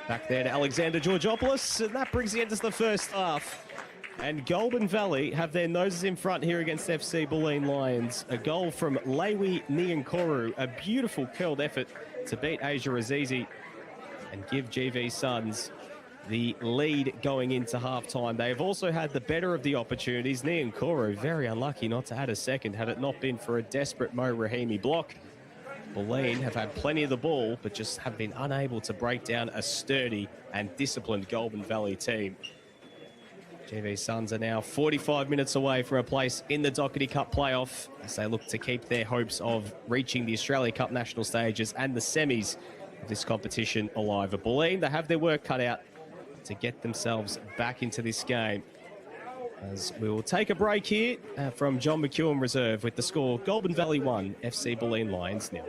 back there to Alexander Georgopoulos, and that brings the end to the first half. And Goulburn Valley have their noses in front here against FC Bulleen Lions. A goal from Lewi Nyankoru, a beautiful curled effort to beat Asia Azizi and give GV Suns the lead going into halftime. They have also had the better of the opportunities. Niankoro very unlucky not to add a second had it not been for a desperate Mo Rahimi block. Bulleen have had plenty of the ball, but just have been unable to break down a sturdy and disciplined Goulburn Valley team. GV Suns are now 45 minutes away from a place in the Dockerty Cup playoff as they look to keep their hopes of reaching the Australia Cup national stages and the semis of this competition alive. But Bulleen, they have their work cut out to get themselves back into this game. As we will take a break here from John McEwen Reserve with the score Goulburn Valley 1, FC Bulleen Lions 0.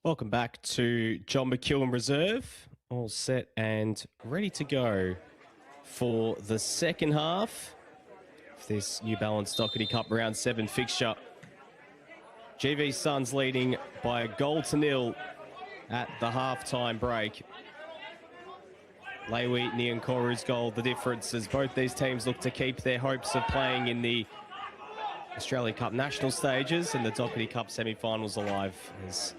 Welcome back to John McEwen Reserve. All set and ready to go for the second half of this New Balance Dockerty Cup Round 7 fixture. GV Suns leading by a 1-0 at the halftime break. Lewi Niankoru's goal, the difference as both these teams look to keep their hopes of playing in the Australia Cup national stages and the Dockerty Cup semi-finals alive. There's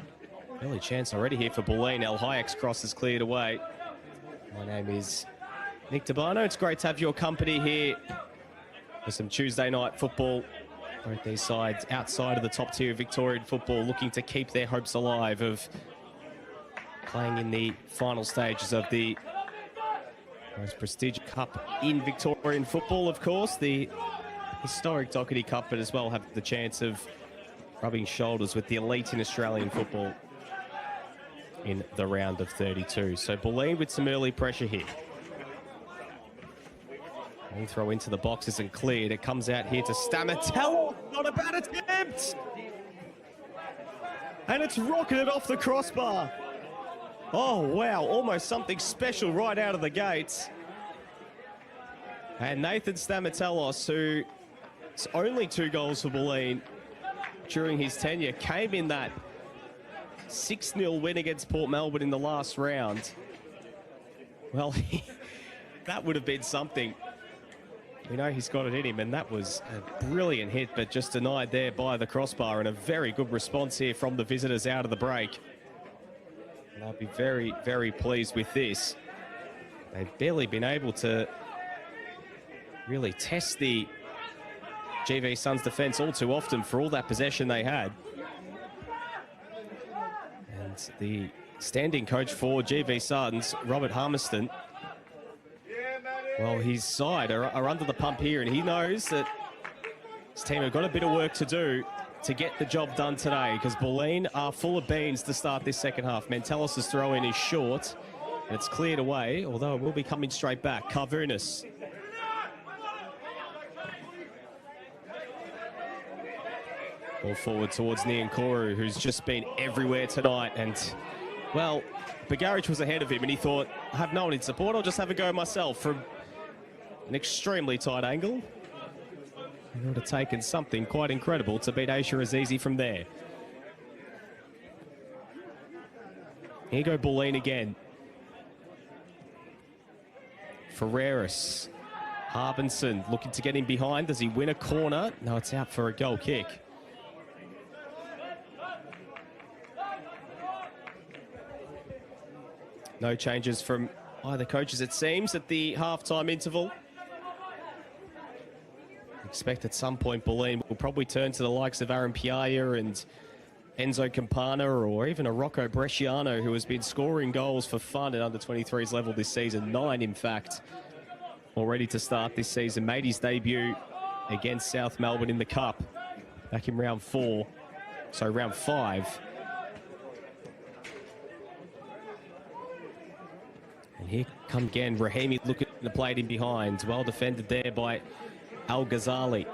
early chance already here for Bulleen. El Hayek's cross is cleared away. My name is Nick Tabano. It's great to have your company here for some Tuesday night football. Both these sides outside of the top tier of Victorian football looking to keep their hopes alive of playing in the final stages of the most prestigious cup in Victorian football, of course, the historic Dockerty Cup, but as well have the chance of rubbing shoulders with the elite in Australian football in the round of 32. So Bulleen with some early pressure here. Long throw into the box isn't cleared. It comes out here to Stamatella. Not a bad attempt. And it's rocketed off the crossbar. Oh, wow. Almost something special right out of the gates. And Nathan Stamatelos, who's only 2 goals for Bulleen during his tenure, came in that 6-0 win against Port Melbourne in the last round. Well, that would have been something. We know he's got it in him, and that was a brilliant hit, but just denied there by the crossbar, and a very good response here from the visitors out of the break. And they'll be very, very pleased with this. They've barely been able to really test the GV Suns defence all too often for all that possession they had. And the standing coach for GV Suns, Robert Harmiston, well, his side are under the pump here, and he knows that his team have got a bit of work to do to get the job done today, because Bulleen are full of beans to start this second half. Mentelis' throw in is short, and it's cleared away, although it will be coming straight back. Carvunas. Ball forward towards Niankoru, who's just been everywhere tonight. And, well, Bagarich was ahead of him, and he thought, I have no one in support, I'll just have a go myself from an extremely tight angle. He would have taken something quite incredible to beat Aisha Azizi from there. Here go Bulleen again. Ferreras. Harbinson looking to get him behind. Does he win a corner? No, it's out for a goal kick. No changes from either coaches, it seems, at the halftime interval. Expect at some point Bulleen will probably turn to the likes of Aaron Piaia and Enzo Campana, or even a Rocco Bresciano, who has been scoring goals for fun at under-23s level this season. 9, in fact, already to start this season. Made his debut against South Melbourne in the Cup back in round 4, so round 5. And here come again, Rahimi looking to play it in behind. Well defended there by Al Ghazali.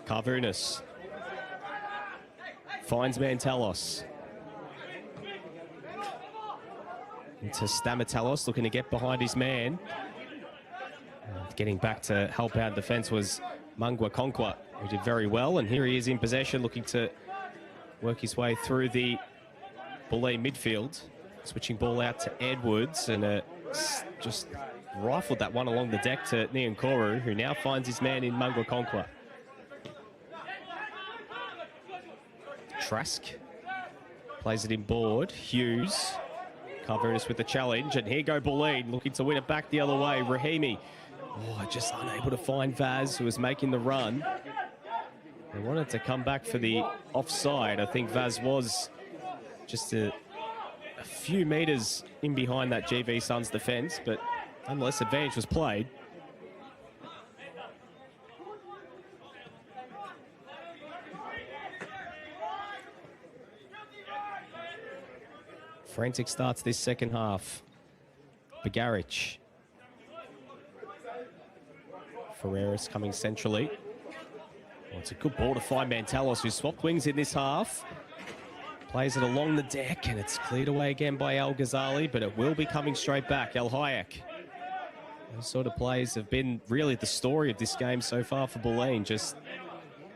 Carvunas finds Mantelos. Into Stamatelos, looking to get behind his man. Getting back to help out defence was Mangwa Konkwa, who did very well. And here he is in possession, looking to work his way through the Bulleen midfield. Switching ball out to Edwards, and just rifled that one along the deck to Niankoru, who now finds his man in Mangwa Konkwa. Trask plays it in board. Hughes. Carvunas with the challenge, and here go Bulleen looking to win it back the other way. Rahimi, just unable to find Vaz, who was making the run. They wanted to come back for the offside. I think Vaz was just a few metres in behind that GV Suns defence, but nonetheless, advantage was played. Frantic starts this second half. Bagarich Ferreras coming centrally. Oh, it's a good ball to find Mantalos, who swapped wings in this half. Plays it along the deck, and it's cleared away again by Al Ghazali, but it will be coming straight back. El Hayek. Those sort of plays have been really the story of this game so far for Bulleen. Just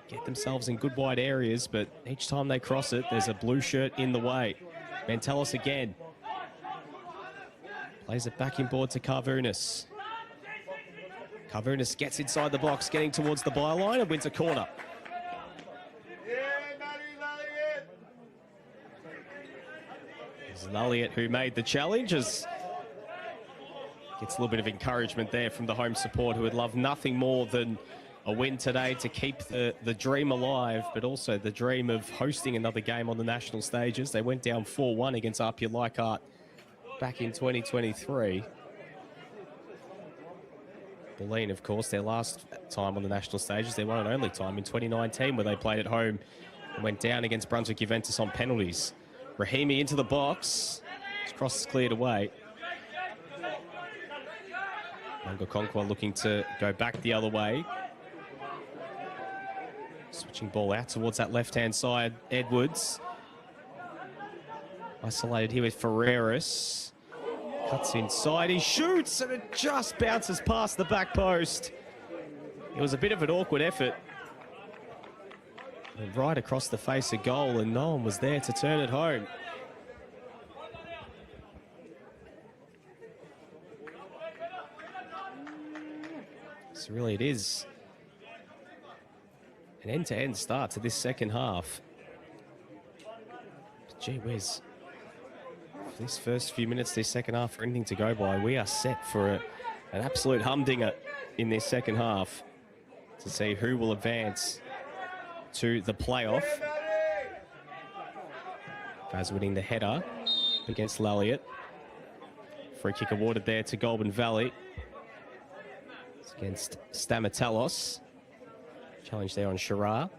get themselves in good wide areas, but each time they cross it, there's a blue shirt in the way. Mantalos again. Plays it back inboard to Carvunas. Carvunas gets inside the box, getting towards the byline and wins a corner. It's Elliott who made the challenge. Gets a little bit of encouragement there from the home support, who would love nothing more than a win today to keep the dream alive, but also the dream of hosting another game on the national stages. They went down 4-1 against Apia Leichhardt back in 2023. Bulleen, of course, their last time on the national stages, their one and only time in 2019, where they played at home and went down against Brunswick Juventus on penalties. Rahimi into the box. His cross is cleared away. Mangokonkwa looking to go back the other way. Switching ball out towards that left-hand side. Edwards. Isolated here with Ferreras. Cuts inside. He shoots, and it just bounces past the back post. It was a bit of an awkward effort. And right across the face of goal, and no one was there to turn it home. So really it is an end-to-end start to this second half. But gee whiz, for this first few minutes, this second half, for anything to go by, we are set for an absolute humdinger in this second half to see who will advance to the playoff. Vaz winning the header against Laliot. Free kick awarded there to Goulburn Valley. It's against Stamatelos. Challenge there on Shirar.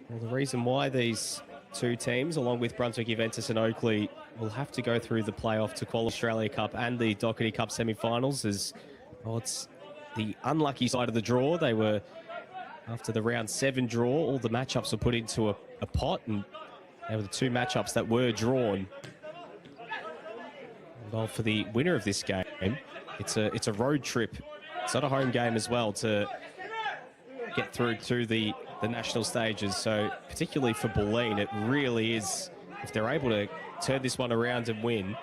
Well, the reason why these two teams, along with Brunswick Juventus and Oakley, will have to go through the playoff to qualify Australia Cup and the Dockerty Cup semi-finals is, well, it's the unlucky side of the draw. They were, after the round 7 draw, all the matchups were put into a pot, and they were the 2 matchups that were drawn. Well, for the winner of this game, it's a road trip. It's not a home game as well to get through to the national stages. So particularly for Bulleen, it really is, if they're able to turn this one around and win,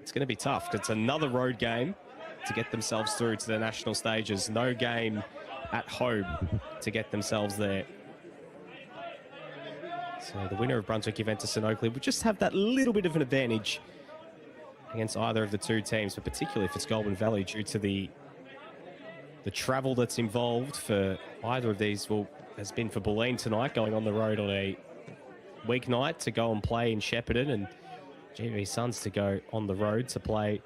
it's going to be tough. It's another road game to get themselves through to the national stages. No game at home to get themselves there. So the winner of Brunswick Juventus and Oakley would just have that little bit of an advantage against either of the two teams, but particularly if it's Goulburn Valley, due to the travel that's involved for either of these. Well, has been for Bulleen tonight, going on the road on a weeknight to go and play in Shepparton, and GV Suns to go on the road to play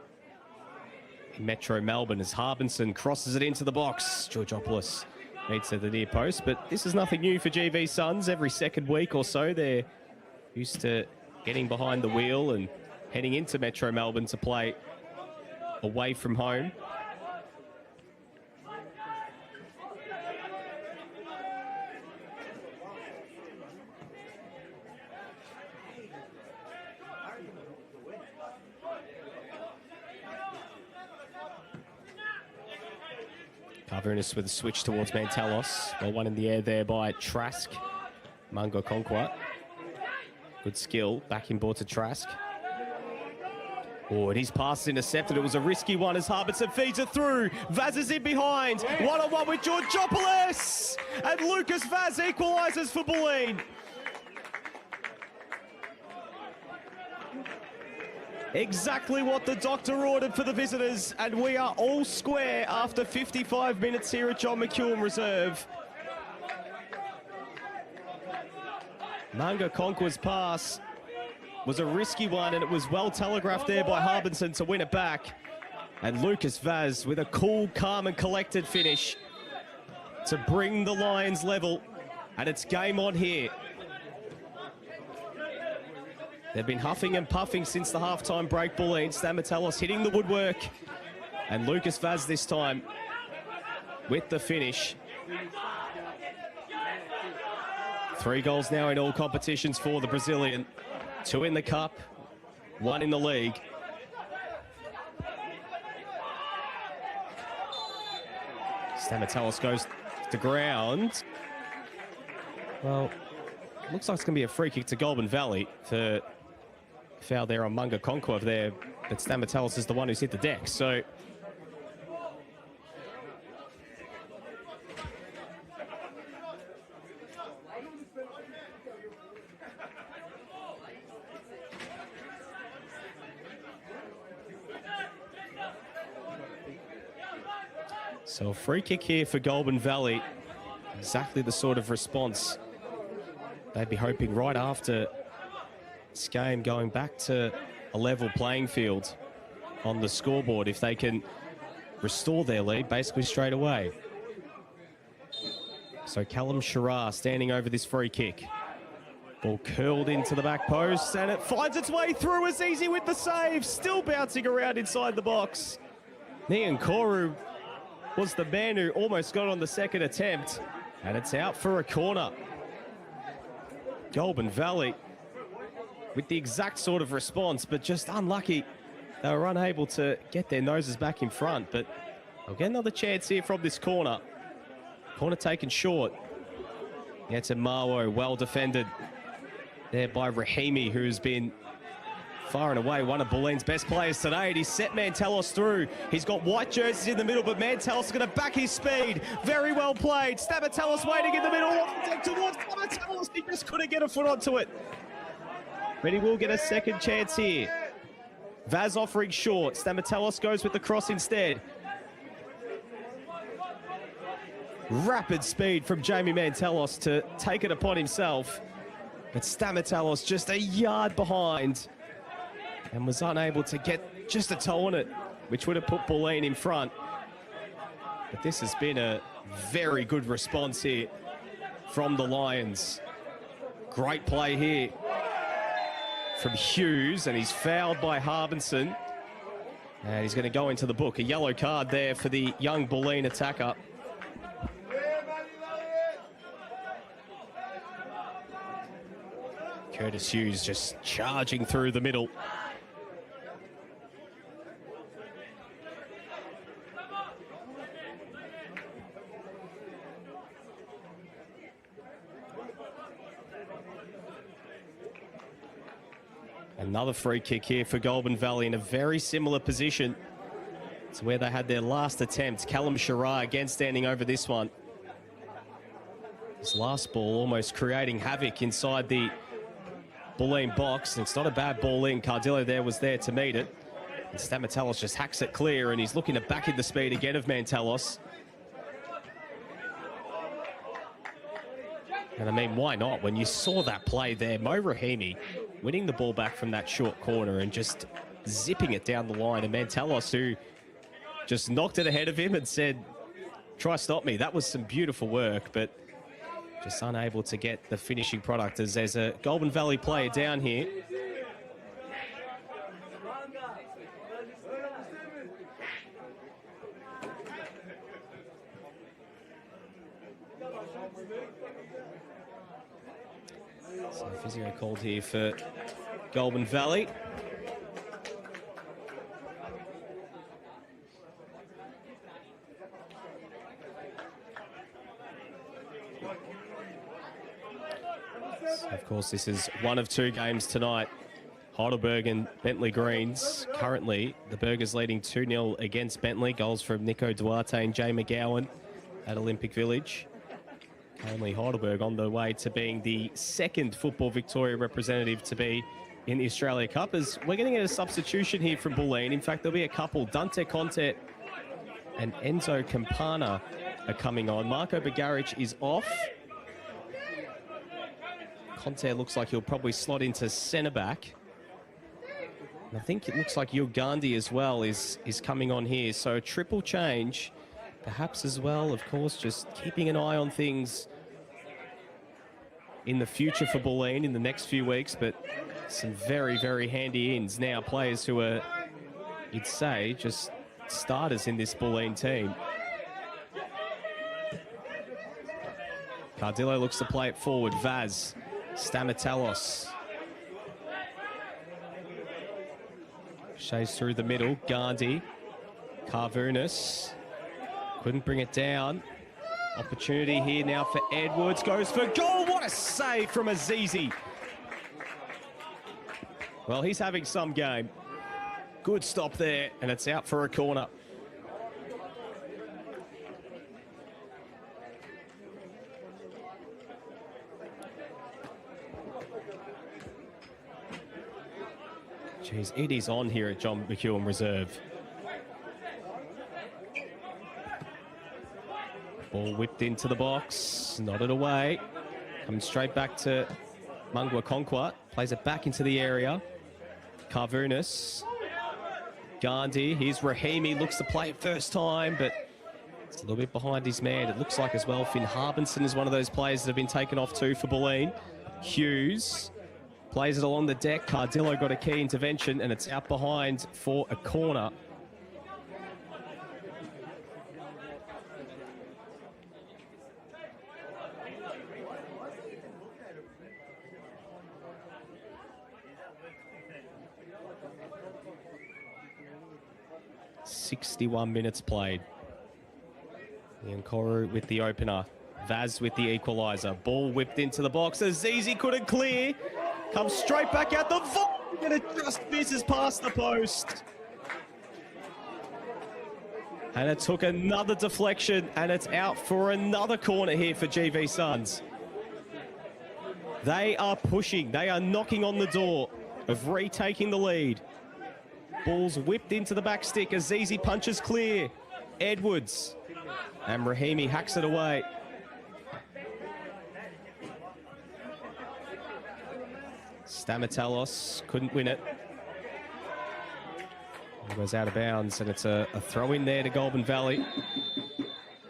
in Metro Melbourne as Harbinson crosses it into the box. Georgopoulos meets at the near post, but this is nothing new for GV Suns. Every second week or so, they're used to getting behind the wheel and heading into Metro Melbourne to play away from home. Carvunas with a switch towards Mantalos. Well, one in the air there by Trask. Mangokonkwa. Good skill. Back inboard to Trask. Oh, and his pass is intercepted. It was a risky one as Harbinson feeds it through. Vaz is in behind. One-on-one with Georgopoulos. And Lucas Vaz equalises for Bulleen. Exactly what the doctor ordered for the visitors, and we are all square after 55 minutes here at John McEwen Reserve. Mangokonkwa's pass was a risky one, and it was well telegraphed there by Harbinson to win it back. And Lucas Vaz with a cool, calm and collected finish to bring the Lions level, and it's game on here. They've been huffing and puffing since the halftime break, Bulleen. Stamatelos hitting the woodwork And Lucas Vaz this time with the finish. 3 goals now in all competitions for the Brazilian. 2 in the cup, 1 in the league. Stamatellis goes to ground. Well, looks like it's going to be a free kick to Goulburn Valley for foul there on Munga Conqueror there, but Stamatellis is the one who's hit the deck. So a free kick here for Goulburn Valley. Exactly the sort of response they'd be hoping right after this game, going back to a level playing field on the scoreboard if they can restore their lead basically straight away. So Callum Shirar standing over this free kick. Ball curled into the back post and it finds its way through. Azizi with the save, still bouncing around inside the box. Nian Koru was the man who almost got on the second attempt, and it's out for a corner. Goulburn Valley with the exact sort of response, but just unlucky. They were unable to get their noses back in front, but they'll get another chance here from this corner. Corner taken short. Yeah, it's a Marwo, well defended there by Rahimi, who's been far and away one of Bulleen's best players today, and he's set Mantelos through. He's got white jerseys in the middle, but Mantelos is going to back his speed. Very well played. Stamatellis waiting in the middle. Towards Stamatellis. He just couldn't get a foot onto it. But he will get a second chance here. Vaz offering short. Stamatellis goes with the cross instead. Rapid speed from Jamie Mantelos to take it upon himself. But Stamatellis just a yard behind and was unable to get just a toe on it, which would have put Bulleen in front. But this has been a very good response here from the Lions. Great play here from Hughes, and he's fouled by Harbinson. And he's going to go into the book. A yellow card there for the young Bulleen attacker. Curtis Hughes just charging through the middle. Another free kick here for Goulburn Valley in a very similar position to where they had their last attempt. Callum Shirar again standing over this one. His last ball almost creating havoc inside the Bulleen box. It's not a bad ball in. Cardillo there was there to meet it. And Stamatellis just hacks it clear, and he's looking to back in the speed again of Mantelos. And I mean, why not? When you saw that play there, Mo Rahimi winning the ball back from that short corner and just zipping it down the line. And Mantelos, who just knocked it ahead of him and said, try stop me. That was some beautiful work, but just unable to get the finishing product as there's a Goulburn Valley player down here. So physio called here for Goulburn Valley. So of course, this is one of 2 games tonight. Heidelberg and Bentley Greens. Currently, the Burgers leading 2-0 against Bentley. Goals from Nico Duarte and Jay McGowan at Olympic Village. Currently, Heidelberg on the way to being the second Football Victoria representative to be in the Australia Cup, as we're going to get a substitution here from Bulleen. In fact, there'll be a couple. Dante Conte and Enzo Campana are coming on. Marco Bagaric is off. Conte looks like he'll probably slot into centre back. And I think it looks like Ugandi as well is coming on here. So a triple change, perhaps as well. Of course, just keeping an eye on things in the future for Bulleen in the next few weeks. But some very, very handy ins now. Players who are, you'd say, just starters in this Bulleen team. Cardillo looks to play it forward. Vaz, Stamatelos. Shays through the middle. Gandhi, Carvunas. Couldn't bring it down. Opportunity here now for Edwards. Goes for goal. What a save from Azizi. Well, he's having some game. Good stop there, and it's out for a corner. Jeez, it is on here at John McEwen Reserve. Ball whipped into the box, nodded away. Coming straight back to Mungwa Conquat. Plays it back into the area. Carvunas. Gandhi, here's Rahimi, looks to play it first time, but it's a little bit behind his man. It looks like as well, Finn Harbinson is one of those players that have been taken off too for Bulleen. Hughes plays it along the deck. Cardillo got a key intervention, and it's out behind for a corner. .61 minutes played. Nyankoru with the opener. Vaz with the equaliser. Ball whipped into the box. Azizi couldn't clear. Comes straight back out the volley, and it just misses past the post. And it took another deflection, and it's out for another corner here for GV Suns. They are pushing. They are knocking on the door of retaking the lead. Ball's whipped into the back stick. Azizi punches clear. Edwards. And Rahimi hacks it away. Stamatelos couldn't win it. It goes out of bounds, and it's a throw in there to Goulburn Valley.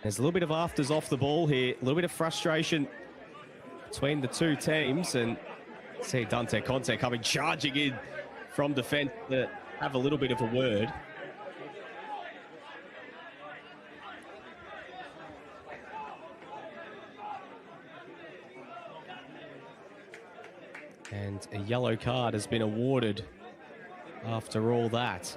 There's a little bit of afters off the ball here. A little bit of frustration between the two teams. And see Dante Conte coming charging in from defence to have a little bit of a word. And a yellow card has been awarded after all that.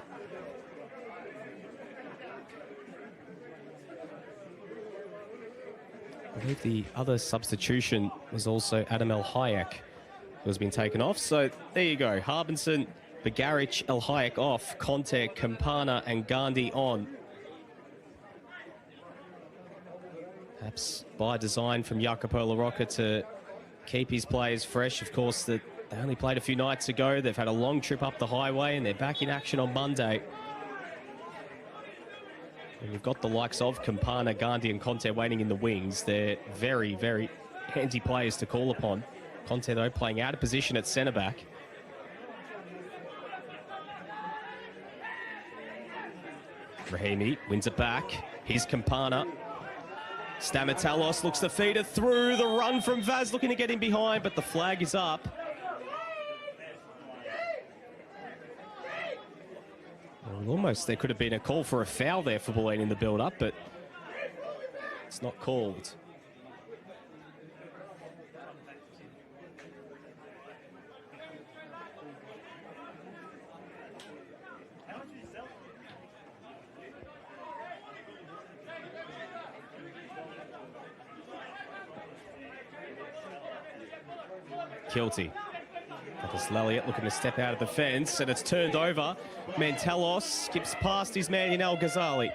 I believe the other substitution was also Adam El Hayek, who has been taken off. So there you go. Harbinson, Bagaric, El Hayek off, Conte, Campana and Gandhi on. Perhaps by design from Jacopo La Rocca to keep his players fresh. Of course, that they only played a few nights ago. They've had a long trip up the highway, and they're back in action on Monday. And you've got the likes of Campana, Gandhi and Conte waiting in the wings. They're very, very handy players to call upon. Conte, though, playing out of position at centre-back. Rahimi wins it back. Here's Campana. Stamatelos looks to feed it through. The run from Vaz looking to get him behind, but the flag is up. Well, almost there could have been a call for a foul there for Bulleen in the build-up, but it's not called. Kilty. That is Lelliot looking to step out of the fence, and it's turned over. Mentelos skips past his man in El Ghazali.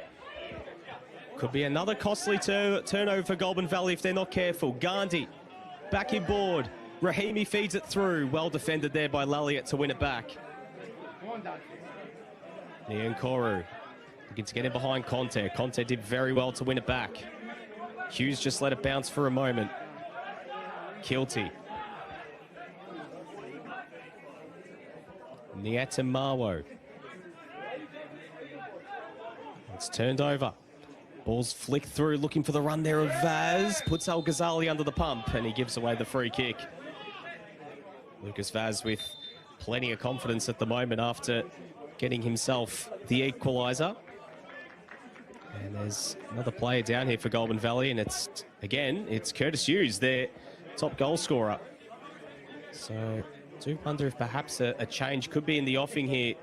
Could be another costly turnover for Goulburn Valley if they're not careful. Gandhi back in board. Rahimi feeds it through. Well defended there by Lelliot to win it back. Nyankoru looking to get in behind Conte. Conte did very well to win it back. Hughes just let it bounce for a moment. Kilty. Niatamawo. It's turned over. Ball's flicked through, looking for the run there of Vaz. Puts El Ghazali under the pump, and he gives away the free kick. Lucas Vaz with plenty of confidence at the moment after getting himself the equaliser. And there's another player down here for Goulburn Valley, and it's Curtis Hughes, their top goal scorer. So do wonder if perhaps a change could be in the offing here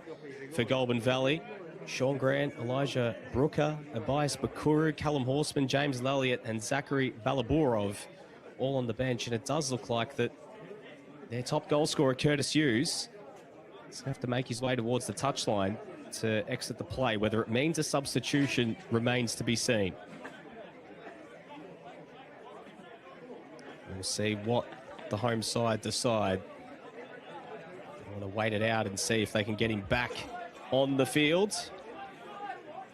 for Goulburn Valley. Sean Grant, Elijah Brooker, Abias Bakuru, Callum Horseman, James Lelliott, and Zachary Balaburov all on the bench. And it does look like that their top goal scorer, Curtis Hughes, is going to have to make his way towards the touchline to exit the play. Whether it means a substitution remains to be seen. We'll see what the home side decide. They want to wait it out and see if they can get him back on the field.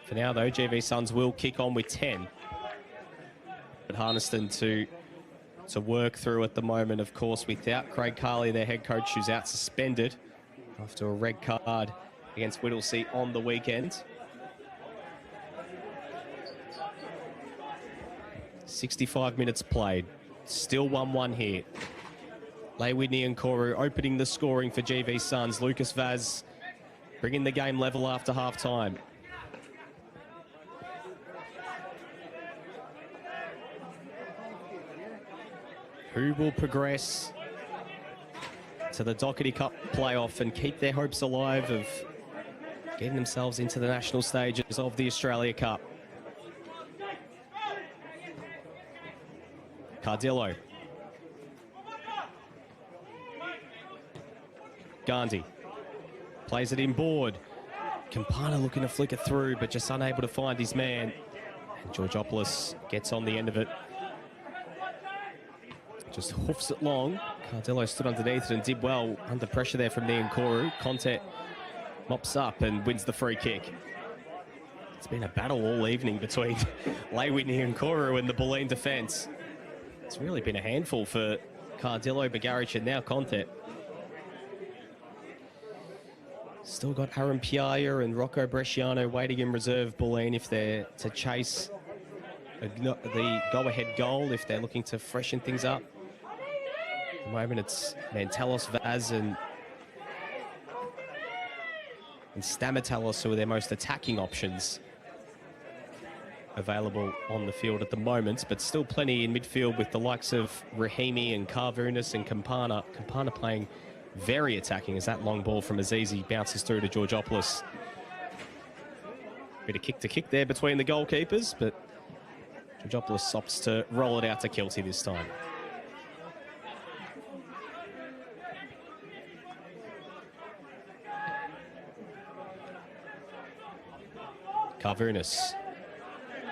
For now, though, GV Suns will kick on with 10. But Harneston to work through at the moment, of course, without Craig Carley, their head coach, who's out suspended after a red card against Whittlesea on the weekend. 65 minutes played. Still 1-1 here. Leigh Whitney and Koru opening the scoring for GV Suns. Lucas Vaz bringing the game level after half-time. Who will progress to the Dockerty Cup playoff and keep their hopes alive of getting themselves into the national stages of the Australia Cup? Cardillo. Gandhi plays it inboard. Campana looking to flick it through, but just unable to find his man. And Georgopoulos gets on the end of it. Just hoofs it long. Cardillo stood underneath it and did well under pressure there from Niankoru. Conte mops up and wins the free kick. It's been a battle all evening between Leigh Whitney and Koru and the Bulleen defence. It's really been a handful for Cardillo, Bagaric, and now Conte. Still got Aaron Piaia and Rocco Bresciano waiting in reserve, Bulleen, if they're to chase the go-ahead goal, if they're looking to freshen things up. At the moment, it's Mantelos, Vaz, and Stamatelos who are their most attacking options available on the field at the moment, but still plenty in midfield with the likes of Rahimi and Carvunas and Campana. Campana playing very attacking as that long ball from Azizi bounces through to Georgopoulos. Bit of kick-to-kick there between the goalkeepers, but Georgopoulos opts to roll it out to Kelty this time. Carvunas.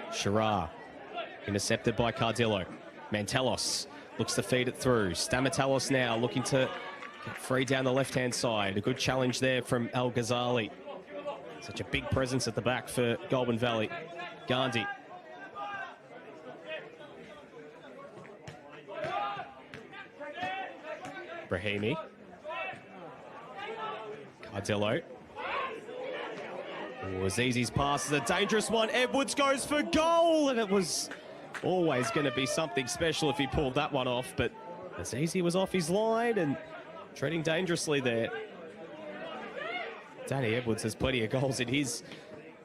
Shirar. Intercepted by Cardillo. Mantelos looks to feed it through. Stamatelos now looking to get free down the left-hand side. A good challenge there from Al Ghazali. Such a big presence at the back for Goulburn Valley. Gandhi. Brahimi. Cardillo. Oh, Azizi's pass is a dangerous one. Edwards goes for goal, and it was always going to be something special if he pulled that one off, but Azizi was off his line and treading dangerously there. Danny Edwards has plenty of goals in his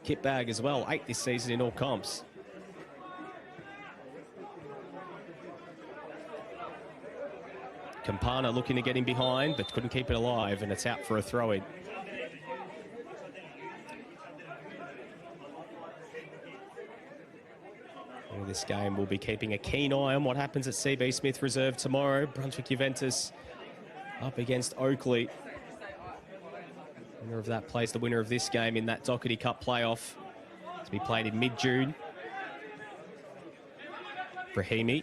kit bag as well. 8 this season in all comps. Campana looking to get him behind, but couldn't keep it alive, and it's out for a throw-in. This game will be keeping a keen eye on what happens at CB Smith Reserve tomorrow. Brunswick Juventus up against Oakley. Winner of that plays the winner of this game in that Dockerty Cup playoff to be played in mid-June. Brahimi.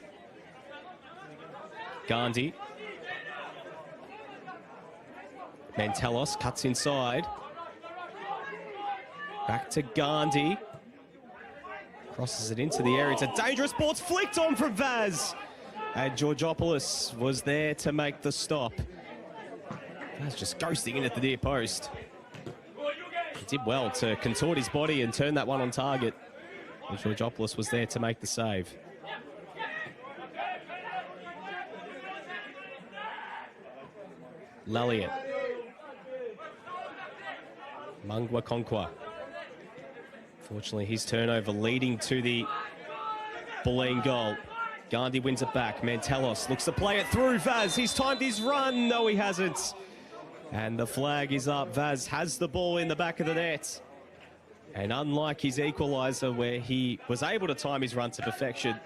Gandhi. Mantelos cuts inside. Back to Gandhi. Crosses it into the area. It's a dangerous ball. It's flicked on from Vaz. And Georgopoulos was there to make the stop. Vaz just ghosting in at the near post. He did well to contort his body and turn that one on target. And Georgopoulos was there to make the save. Lelliott. Mangwa Konkwa. Fortunately, his turnover leading to the Bulleen goal. Gandhi wins it back. Mantelos looks to play it through Vaz. He's timed his run. No, he hasn't. And the flag is up. Vaz has the ball in the back of the net. And unlike his equaliser, where he was able to time his run to perfection,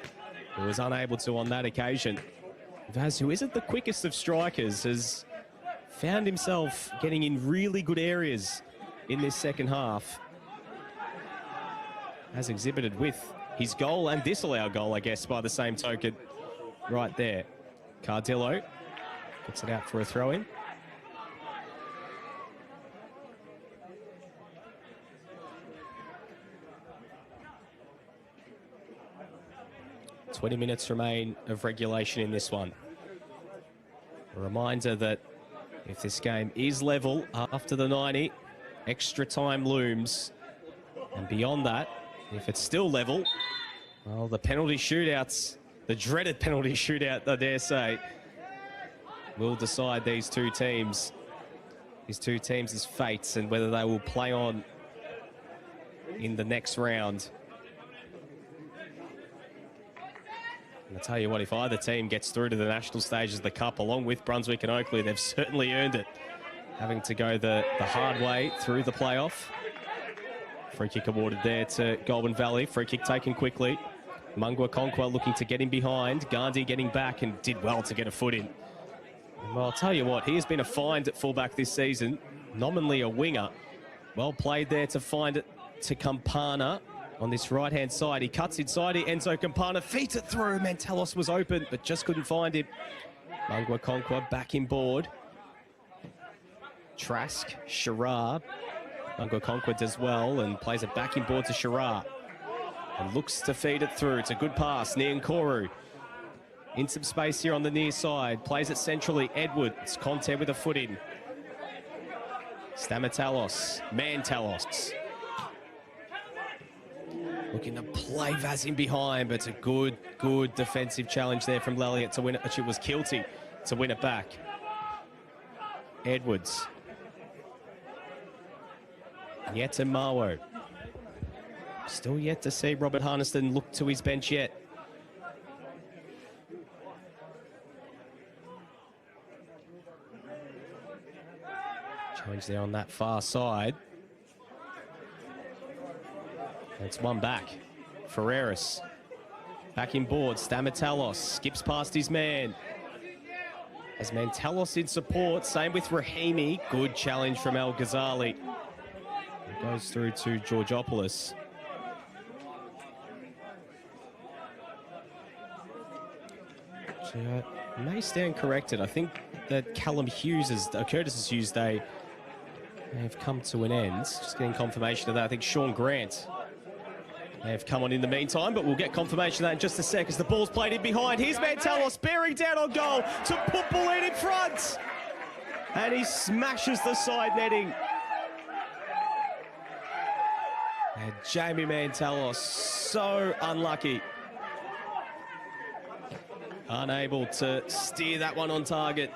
he was unable to on that occasion. Vaz, who isn't the quickest of strikers, has found himself getting in really good areas in this second half. As exhibited with his goal and disallowed goal, I guess, by the same token. Right there. Cardillo gets it out for a throw-in. "20 minutes remain of regulation in this one." A reminder that if this game is level after the 90, extra time looms. And beyond that, if it's still level, well, the penalty shootouts, the dreaded penalty shootout, I dare say, will decide these two teams' fates and whether they will play on in the next round. And I tell you what, if either team gets through to the national stages of the Cup, along with Brunswick and Oakley, they've certainly earned it, having to go the hard way through the playoff. Free kick awarded there to Goulburn Valley. Free kick taken quickly. Mungwa Conquer looking to get him behind. Gandhi getting back and did well to get a foot in. Well, I'll tell you what, he has been a find at fullback this season. Nominally a winger. Well played there to find it to Campana on this right-hand side. He cuts inside it. Enzo Campana feeds it through. Mantelos was open, but just couldn't find him. Mungwa Conquer back in board. Trask, Shirar. Mungwa Conquer does well and plays it back in board to Shirar. And looks to feed it through. It's a good pass. Niankoru in some space here on the near side. Plays it centrally. Edwards. Conte with a foot in. Stamatelos. Mantelos. Looking to play Vaz in behind, but it's a good defensive challenge there from Lelliot to win it. Actually, it was Kilty to win it back. Edwards. Yet and Marwo. Still yet to see Robert Harneston look to his bench yet. Challenge there on that far side. It's one back. Ferreras. Back in board. Stamatelos skips past his man. As Mantelos in support. Same with Rahimi. Good challenge from El Ghazali. It goes through to Georgopoulos. May stand corrected. I think that Callum Hughes, Curtis Hughes Day, may have come to an end. Just getting confirmation of that. I think Sean Grant may have come on in the meantime, but we'll get confirmation of that in just a sec as the ball's played in behind. Here's Mantelos bearing down on goal to put Bulleen in front. And he smashes the side netting. And Jamie Mantelos, so unlucky. Unable to steer that one on target.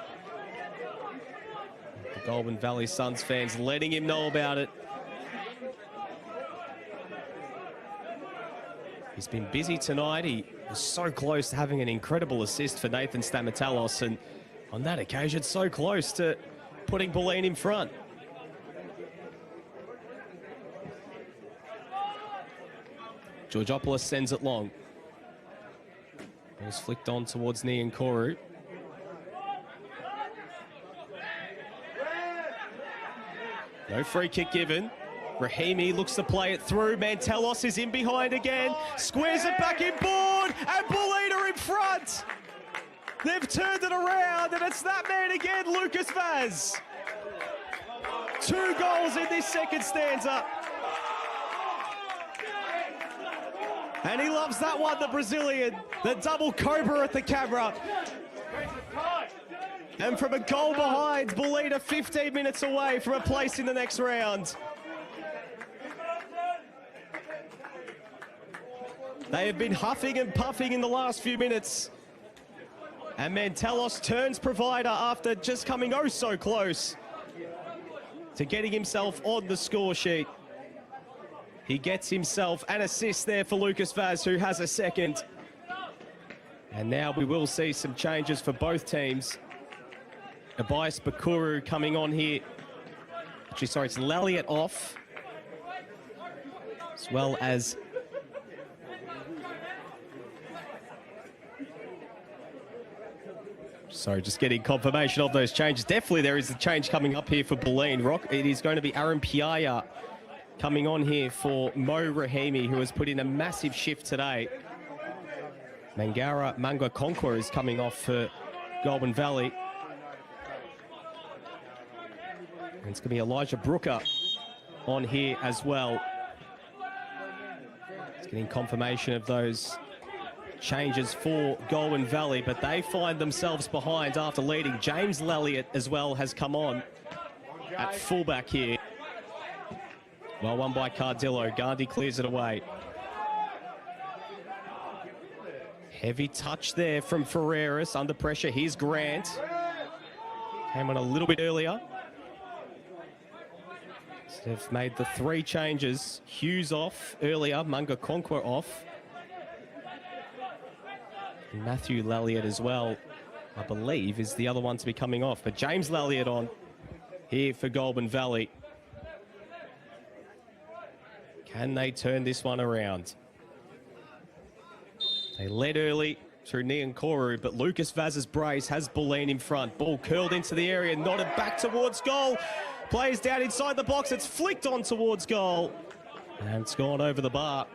The Goulburn Valley Suns fans letting him know about it. He's been busy tonight. He was so close to having an incredible assist for Nathan Stamatelos, and on that occasion, so close to putting Bulleen in front. Georgopoulos sends it long. Ball's flicked on towards Niankoru. No free kick given. Rahimi looks to play it through. Mantelos is in behind again. Squares it back in board. And Bulleen are in front. They've turned it around. And it's that man again, Lucas Vaz. 2 goals in this second stanza. And he loves that one, the Brazilian. The double cobra at the camera. And from a goal behind, Bulleen are 15 minutes away from a place in the next round. They have been huffing and puffing in the last few minutes. And Mantelos turns provider after just coming oh so close to getting himself on the score sheet. He gets himself an assist there for Lucas Vaz, who has a second. And now we will see some changes for both teams. Abias Bakuru coming on here. Actually, sorry, it's Lelliot off. As well as sorry, just getting confirmation of those changes. Definitely there is a change coming up here for Bulleen. It is going to be Aaron Piaya coming on here for Mo Rahimi, who has put in a massive shift today. Mangara Mangwa Conquer is coming off for Goulburn Valley. And it's going to be Elijah Brooker on here as well. It's getting confirmation of those changes for Goulburn Valley, but they find themselves behind after leading. James Lelliot as well has come on at fullback here. Well won by Cardillo. Gandhi clears it away. Heavy touch there from Ferreras. Under pressure, here's Grant. Came on a little bit earlier. So they've made the 3 changes. Hughes off earlier, Munga Conquer off. And Matthew Lelliot as well, I believe, is the other one to be coming off. But James Lelliot on here for Goulburn Valley. Can they turn this one around? They led early through Nian Koru, but Lucas Vaz's brace has Bulleen in front. Ball curled into the area, nodded back towards goal. Plays down inside the box. It's flicked on towards goal. And it's gone over the bar.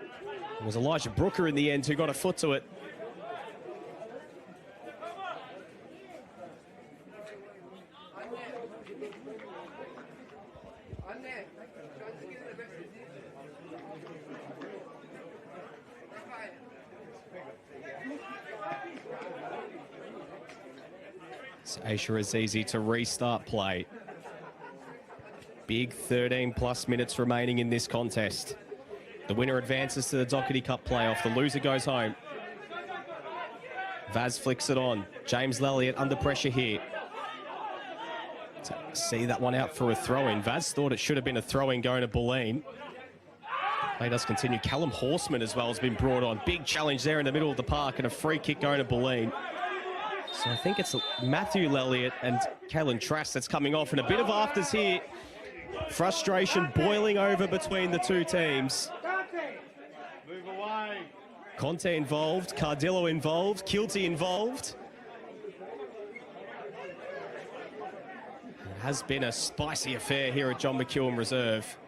It was Elijah Brooker in the end who got a foot to it. It's Aisha Azizi to restart play. Big 13+ minutes remaining in this contest. The winner advances to the Dockerty Cup playoff. The loser goes home. Vaz flicks it on. James Lelliot under pressure here. To see that one out for a throw-in. Vaz thought it should have been a throw-in going to Bulleen. Play does continue. Callum Horseman as well has been brought on. Big challenge there in the middle of the park and a free kick going to Bulleen. So I think it's Matthew Lelliot and Kalen Trask that's coming off, and a bit of afters here. Frustration boiling over between the two teams.
Move away.
Conte involved, Cardillo involved, Kilty involved. It has been a spicy affair here at John McEwen Reserve.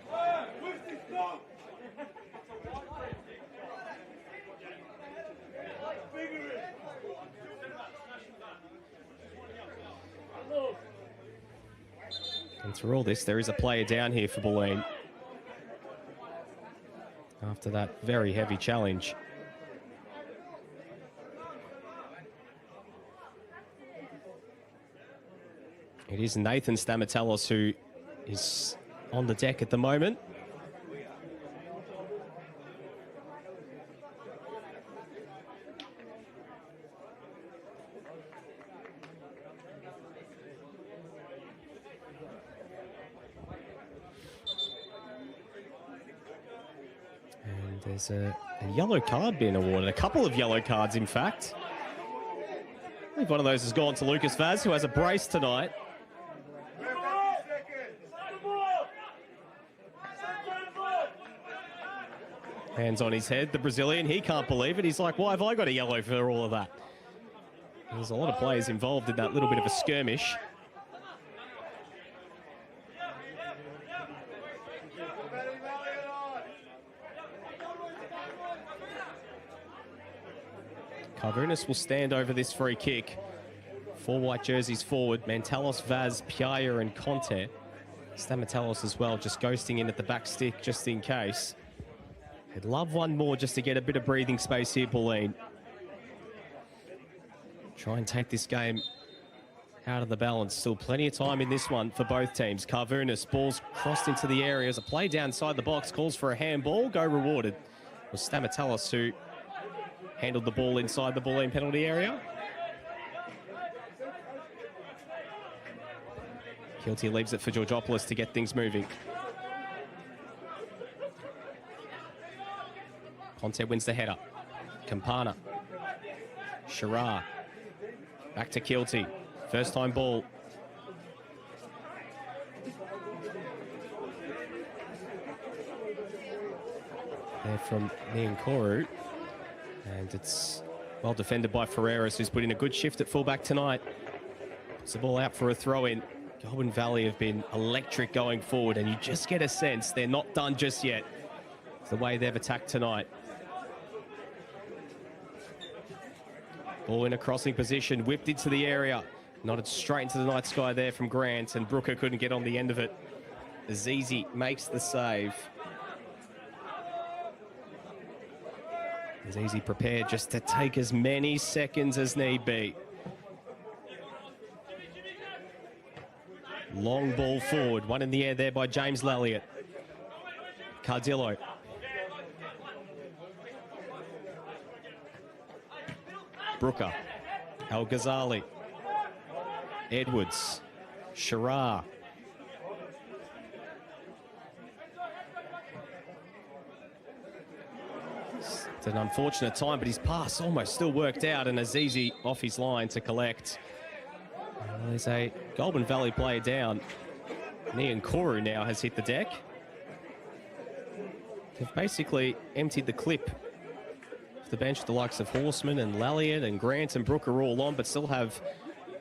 And through all this, there is a player down here for Bulleen after that very heavy challenge. It is Nathan Stamatelos who is on the deck at the moment. And there's a yellow card being awarded, a couple of yellow cards in fact. I believe one of those has gone to Lucas Vaz, who has a brace tonight. Hands on his head, the Brazilian, he can't believe it. He's like, why have I got a yellow for all of that? There's a lot of players involved in that little bit of a skirmish. Carvunas will stand over this free kick. 4 white jerseys forward. Mantalos, Vaz, Piaya and Conte. Stamatelos as well, just ghosting in at the back stick just in case. I'd love one more just to get a bit of breathing space here, Bulleen. Try and take this game out of the balance. Still plenty of time in this one for both teams. Carvunas, balls crossed into the area as a play downside the box, calls for a handball, go rewarded. It was Stamatelos who handled the ball inside the Bulleen penalty area. Kilty leaves it for Georgopoulos to get things moving. Conte wins the header. Campana. Shirar. Back to Kilty. First time ball. There from Niankoru. And it's well defended by Ferreras, who's put in a good shift at fullback tonight. Puts the ball out for a throw-in. Goulburn Valley have been electric going forward, and you just get a sense they're not done just yet. It's the way they've attacked tonight. Ball in a crossing position, whipped into the area. Nodded straight into the night sky there from Grant, and Brooker couldn't get on the end of it. Azizi makes the save. Azizi prepared just to take as many seconds as need be. Long ball forward, one in the air there by James Lalliott. Cardillo. Brooker. El Ghazali. Edwards. Shirar. It's an unfortunate time, but his pass almost still worked out, and Azizi off his line to collect. Well, there's a Goulburn Valley player down. Niankoru now has hit the deck. They've basically emptied the clip of the bench. The likes of Horseman and Lalliott and Grant and Brooker are all on, but still have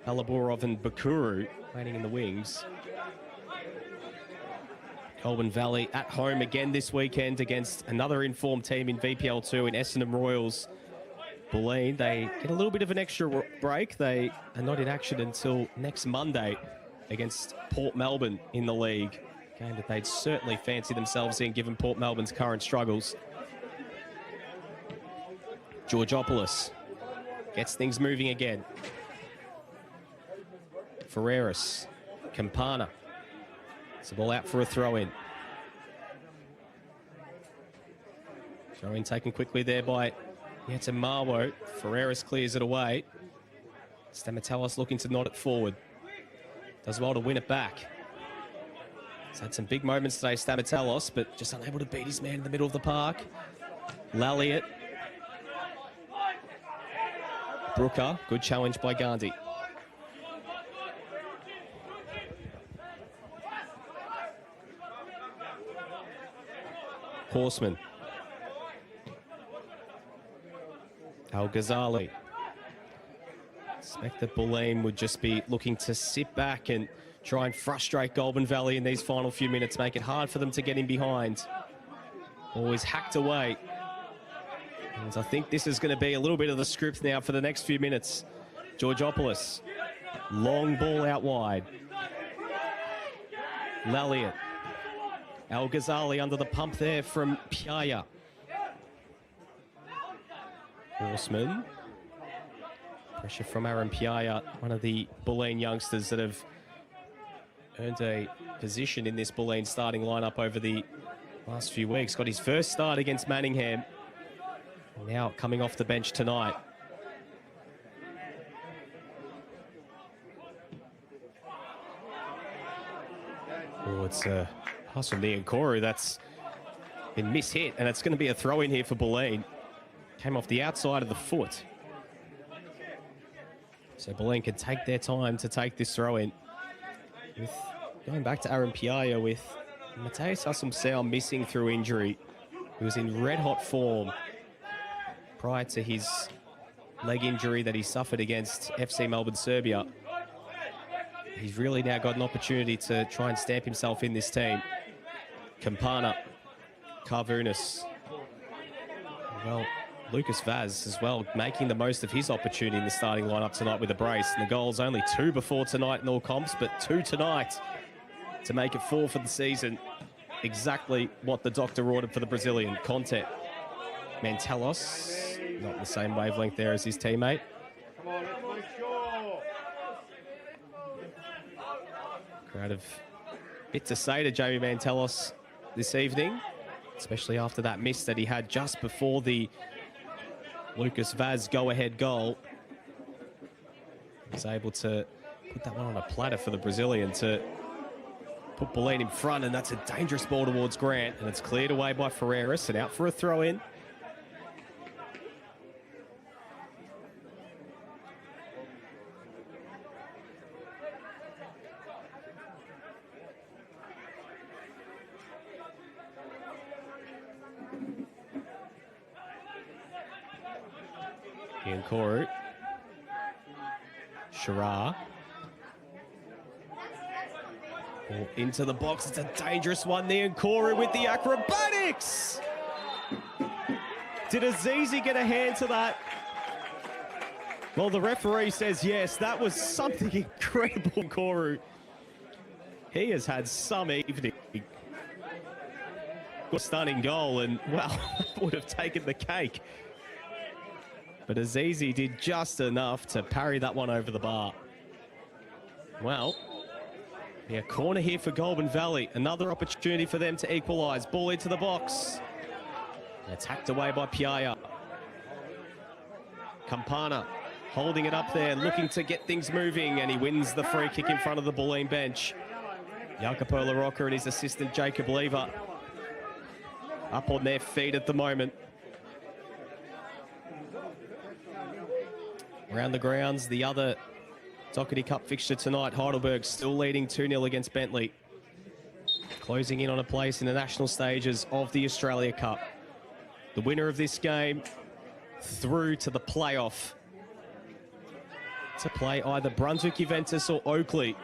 Alaburov and Bakuru waiting in the wings. Goulburn Valley at home again this weekend against another informed team in VPL2 in Essendon Royals. Bulleen, they get a little bit of an extra break. They are not in action until next Monday against Port Melbourne in the league. A game that they'd certainly fancy themselves in given Port Melbourne's current struggles. Georgopoulos gets things moving again. Ferreras, Campana. It's the ball out for a throw-in. Throw-in taken quickly there by Marwo. Ferreras clears it away. Stamatelos looking to nod it forward. Does well to win it back. He's had some big moments today, Stamatelos, but just unable to beat his man in the middle of the park. Lalliott. Brooker, good challenge by Gandhi. Horseman. El Ghazali. Expect that Bulleen would just be looking to sit back and try and frustrate Goulburn Valley in these final few minutes, make it hard for them to get in behind. Always hacked away. And I think this is going to be a little bit of the script now for the next few minutes. Georgopoulos. Long ball out wide. Lalliott. El Ghazali under the pump there from Piaya. Horseman. Pressure from Aaron Piaya, one of the Bulleen youngsters that have earned a position in this Bulleen starting lineup over the last few weeks. Got his first start against Manningham. Now coming off the bench tonight. Oh, it's a pass from Niankoru that's been mishit, and it's going to be a throw in here for Bulleen. Came off the outside of the foot. So Bulleen can take their time to take this throw in. With going back to Aaron Piaya with Mateus Assumpção missing through injury. He was in red hot form prior to his leg injury that he suffered against FC Melbourne Serbia. He's really now got an opportunity to try and stamp himself in this team. Campana, Carvunas. Well, Lucas Vaz as well, making the most of his opportunity in the starting lineup tonight with a brace. And the goals only 2 before tonight in all comps, but 2 tonight to make it 4 for the season. Exactly what the doctor ordered for the Brazilian. Conte. Mantelos, not the same wavelength there as his teammate.
Come on, let's make sure.
Crowd of bit to say to Jamie Mantelos this evening, especially after that miss that he had just before the Lucas Vaz go-ahead goal. He was able to put that one on a platter for the Brazilian to put Bulleen in front, and that's a dangerous ball towards Grant, and it's cleared away by Ferreras and out for a throw-in. Iancoru. Shara. Ball into the box. It's a dangerous one. Iancoru with the acrobatics. Did Azizi get a hand to that? Well, the referee says yes. That was something incredible, Koru. He has had some evening. Stunning goal, and well, would have taken the cake. But Azizi did just enough to parry that one over the bar. Well, yeah, corner here for Goulburn Valley. Another opportunity for them to equalise. Ball into the box. It's hacked away by Piaya. Campana holding it up there, looking to get things moving, and he wins the free kick in front of the Bulleen bench. Jacopo LaRocca and his assistant Jacob Lever up on their feet at the moment. Around the grounds, the other Dockerty Cup fixture tonight, Heidelberg still leading 2-0 against Bentley. Closing in on a place in the national stages of the Australia Cup. The winner of this game through to the playoff to play either Brunswick Juventus or Oakley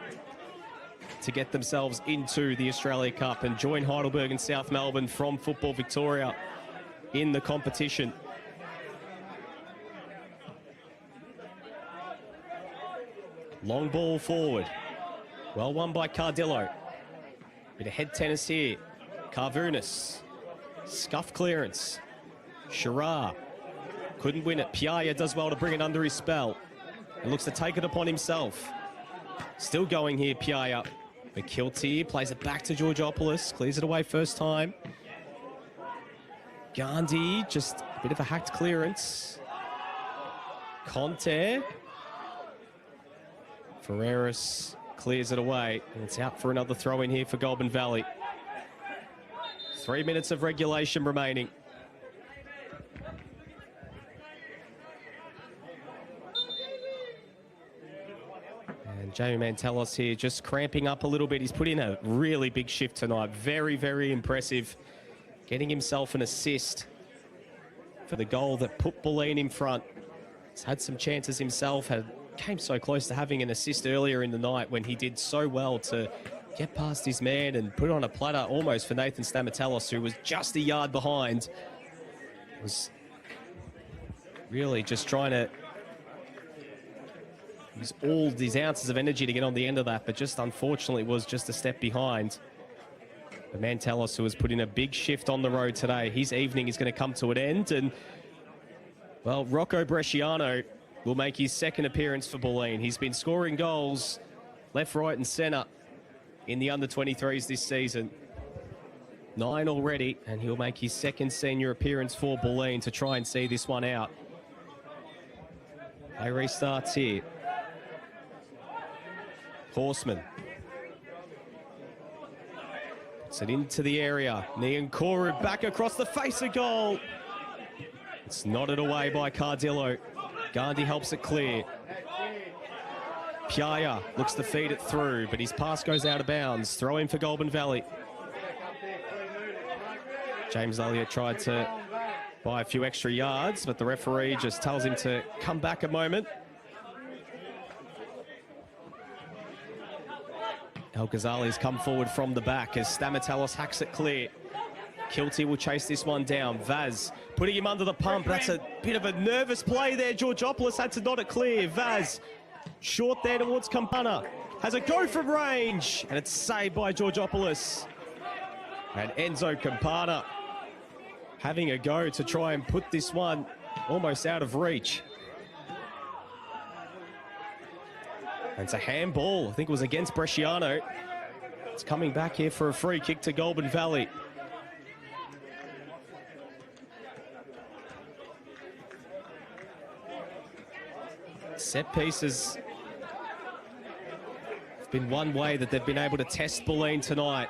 to get themselves into the Australia Cup and join Heidelberg and South Melbourne from Football Victoria in the competition. Long ball forward. Well won by Cardillo. Bit of head tennis here. Carvunas. Scuff clearance. Shara. Couldn't win it. Piaya does well to bring it under his spell. He looks to take it upon himself. Still going here, Piaya. McKilty plays it back to Georgopoulos. Clears it away first time. Gandhi, just a bit of a hacked clearance. Conte. Ferreras clears it away. And it's out for another throw in here for Goulburn Valley. 3 minutes of regulation remaining. Jamie Mantelos here just cramping up a little bit. He's put in a really big shift tonight. Very, very impressive. Getting himself an assist for the goal that put Bulleen in front. He's had some chances himself. Came so close to having an assist earlier in the night when he did so well to get past his man and put on a platter almost for Nathan Stamatelos, who was just a yard behind. Was really just trying to use all these ounces of energy to get on the end of that, but just unfortunately was just a step behind. The Mantelos, who has put in a big shift on the road today, his evening is going to come to an end. And, well, Rocco Bresciano will make his second appearance for Bulleen. He's been scoring goals left, right and centre in the under-23s this season. 9 already, and he'll make his second senior appearance for Bulleen to try and see this one out. Play restarts here. Horseman. Puts it into the area. Iancoru back across the face of goal. It's nodded away by Cardillo. Gandhi helps it clear. Piaya looks to feed it through, but his pass goes out of bounds. Throw in for Goulburn Valley. James Elliott tried to buy a few extra yards, but the referee just tells him to come back a moment. El Ghazali's come forward from the back as Stamatelos hacks it clear. Kilty will chase this one down. Vaz putting him under the pump. That's a bit of a nervous play there. Georgopoulos had to nod it clear. Vaz short there towards Campana. Has a go from range, and it's saved by Georgopoulos. And Enzo Campana having a go to try and put this one almost out of reach. And it's a handball. I think it was against Bresciano. It's coming back here for a free kick to Goulburn Valley. Set pieces have been one way that they've been able to test Bulleen tonight.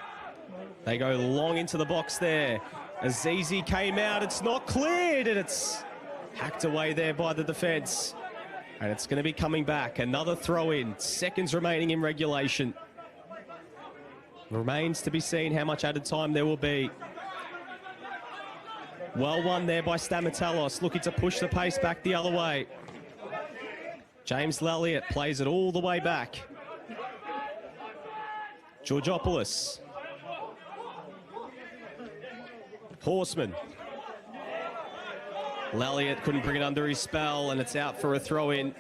They go long into the box there. Azizi came out. It's not cleared, and it's hacked away there by the defence. And it's going to be coming back. Another throw in. Seconds remaining in regulation. Remains to be seen how much added time there will be. Well won there by Stamatelos, looking to push the pace back the other way. James Lalliott plays it all the way back. Georgopoulos. Horseman. Lalliott couldn't bring it under his spell, and it's out for a throw-in.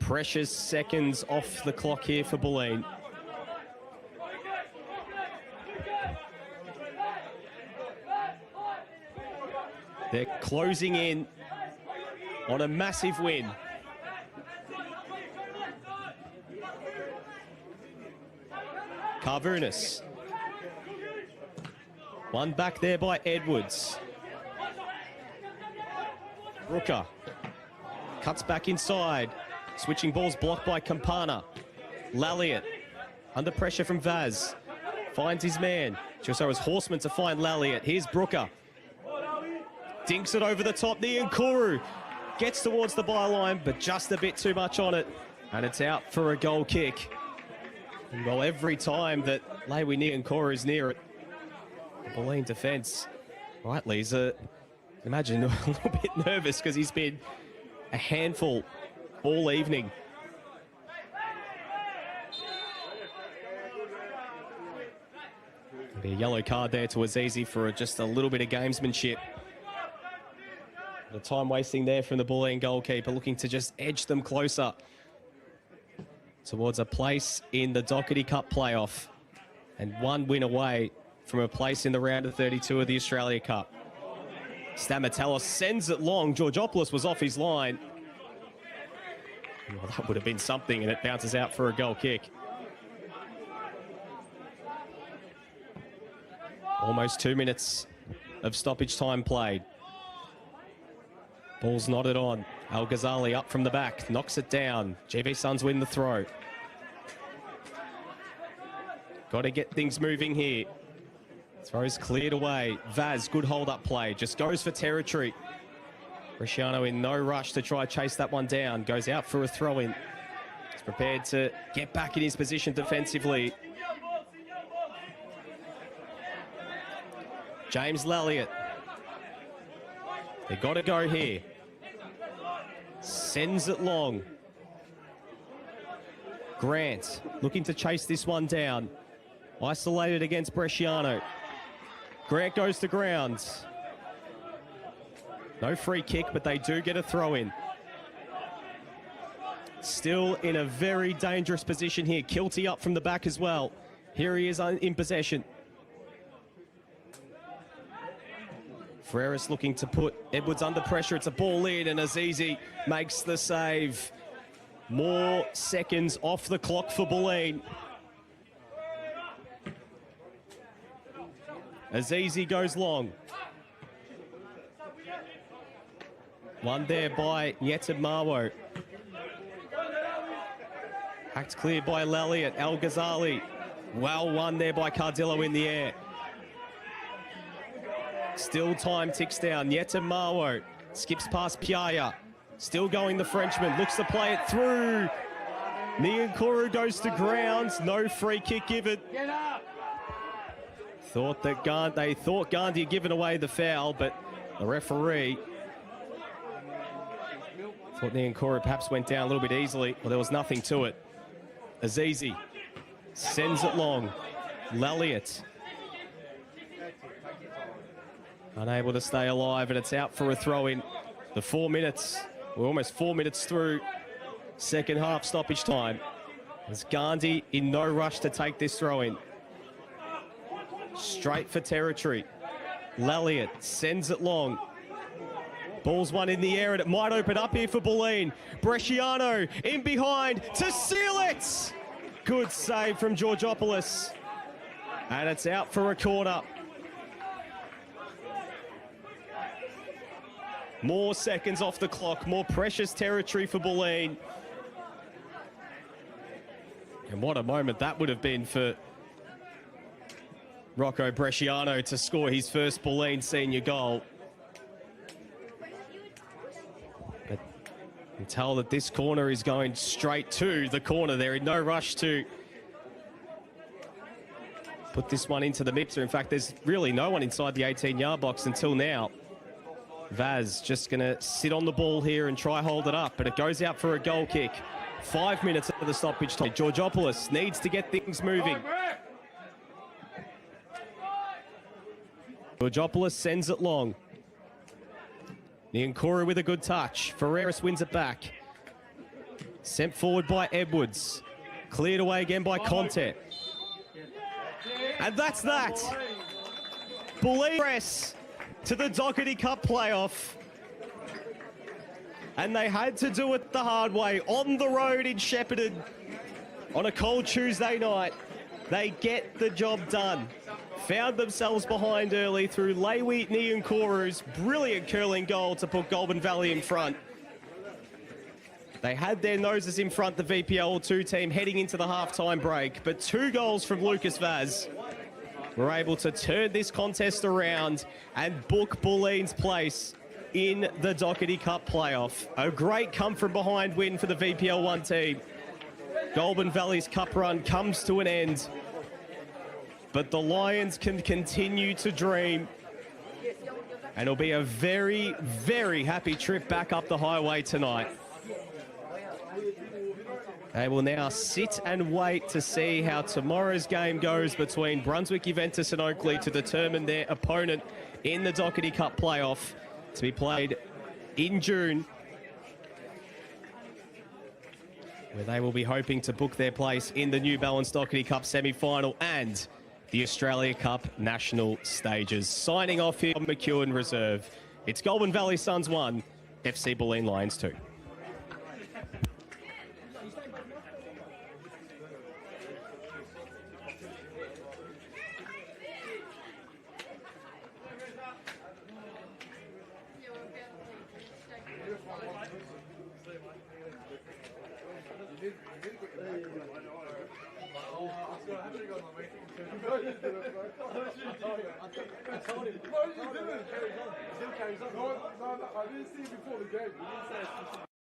Precious seconds off the clock here for Bulleen. They're closing in on a massive win. Carvunas. One back there by Edwards. Brooker. Cuts back inside. Switching balls blocked by Campana. Lalliott. Under pressure from Vaz. Finds his man. So is Horseman to find Lalliott. Here's Brooker. Dinks it over the top. Niankuru gets towards the byline, but just a bit too much on it. And it's out for a goal kick. And well, every time that Lewi Niankuru is near it, the Bulleen defence, rightly, is imagine a little bit nervous because he's been a handful all evening. Be a yellow card there to Azizi for just a little bit of gamesmanship. The time wasting there from the Bulleen goalkeeper, looking to just edge them closer towards a place in the Dockerty Cup playoff and one win away from a place in the round of 32 of the Australia Cup. Stamatellis sends it long. Georgopoulos was off his line. Well, that would have been something, and it bounces out for a goal kick. Almost 2 minutes of stoppage time played. Ball's knotted on. Al Ghazali up from the back, knocks it down. GB Suns win the throw. Got to get things moving here. Throw's cleared away. Vaz, good hold-up play. Just goes for territory. Bresciano in no rush to try chase that one down. Goes out for a throw-in. He's prepared to get back in his position defensively. James Lalliott. They got to go here. Sends it long. Grant looking to chase this one down. Isolated against Bresciano. Grant goes to ground. No free kick, but they do get a throw in. Still in a very dangerous position here. Kilty up from the back as well. Here he is in possession. Ferreras looking to put Edwards under pressure. It's a ball in, and Azizi makes the save. More seconds off the clock for Bulleen. Azizi goes long. One there by Nyeta Marwo. Hacked clear by Lalliott. Al Ghazali. Well won there by Cardillo in the air. Still time ticks down. Nyeta Marwo skips past Piaya. Still going the Frenchman. Looks to play it through. Niankuru goes to ground. No free kick given. They thought Gandhi had given away the foul, but the referee thought Niankuru perhaps went down a little bit easily. Well, there was nothing to it. Azizi sends it long. Lalliott unable to stay alive, and it's out for a throw-in. The 4 minutes, we're almost 4 minutes through second half stoppage time. There's Gandhi in no rush to take this throw-in. Straight for territory. Lalliott sends it long. Ball's one in the air, and it might open up here for Bulleen. Bresciano in behind to seal it. Good save from Georgopoulos. And it's out for a corner. More seconds off the clock, more precious territory for Bulleen. And what a moment that would have been for Rocco Bresciano to score his first Bulleen senior goal. But you can tell that this corner is going straight to the corner. They're in no rush to put this one into the mixer. In fact, there's really no one inside the 18-yard box until now. Vaz just going to sit on the ball here and try hold it up, but it goes out for a goal kick. 5 minutes of the stoppage time. Georgopoulos needs to get things moving. Georgopoulos sends it long. Niankuru with a good touch. Ferreras wins it back. Sent forward by Edwards. Cleared away again by Conte. And that's that. Bulleen press to the Dockerty Cup playoff. And they had to do it the hard way on the road in Shepparton on a cold Tuesday night. They get the job done. Found themselves behind early through Lewi Niankuru's brilliant curling goal to put Goulburn Valley in front. They had their noses in front, the VPL2 team, heading into the halftime break, but 2 goals from Lucas Vaz were able to turn this contest around and book Bulleen's place in the Dockerty Cup playoff. A great come-from-behind win for the VPL1 team. Goulburn Valley's cup run comes to an end, but the Lions can continue to dream, and it'll be a very, very happy trip back up the highway tonight. They will now sit and wait to see how tomorrow's game goes between Brunswick, Juventus and Oakley to determine their opponent in the Dockerty Cup playoff to be played in June, where they will be hoping to book their place in the New Balance Dockerty Cup semi-final and the Australia Cup national stages. Signing off here on McEwen Reserve, it's Goulburn Valley Suns 1, FC Bulleen Lions 2.
I didn't see it before the game.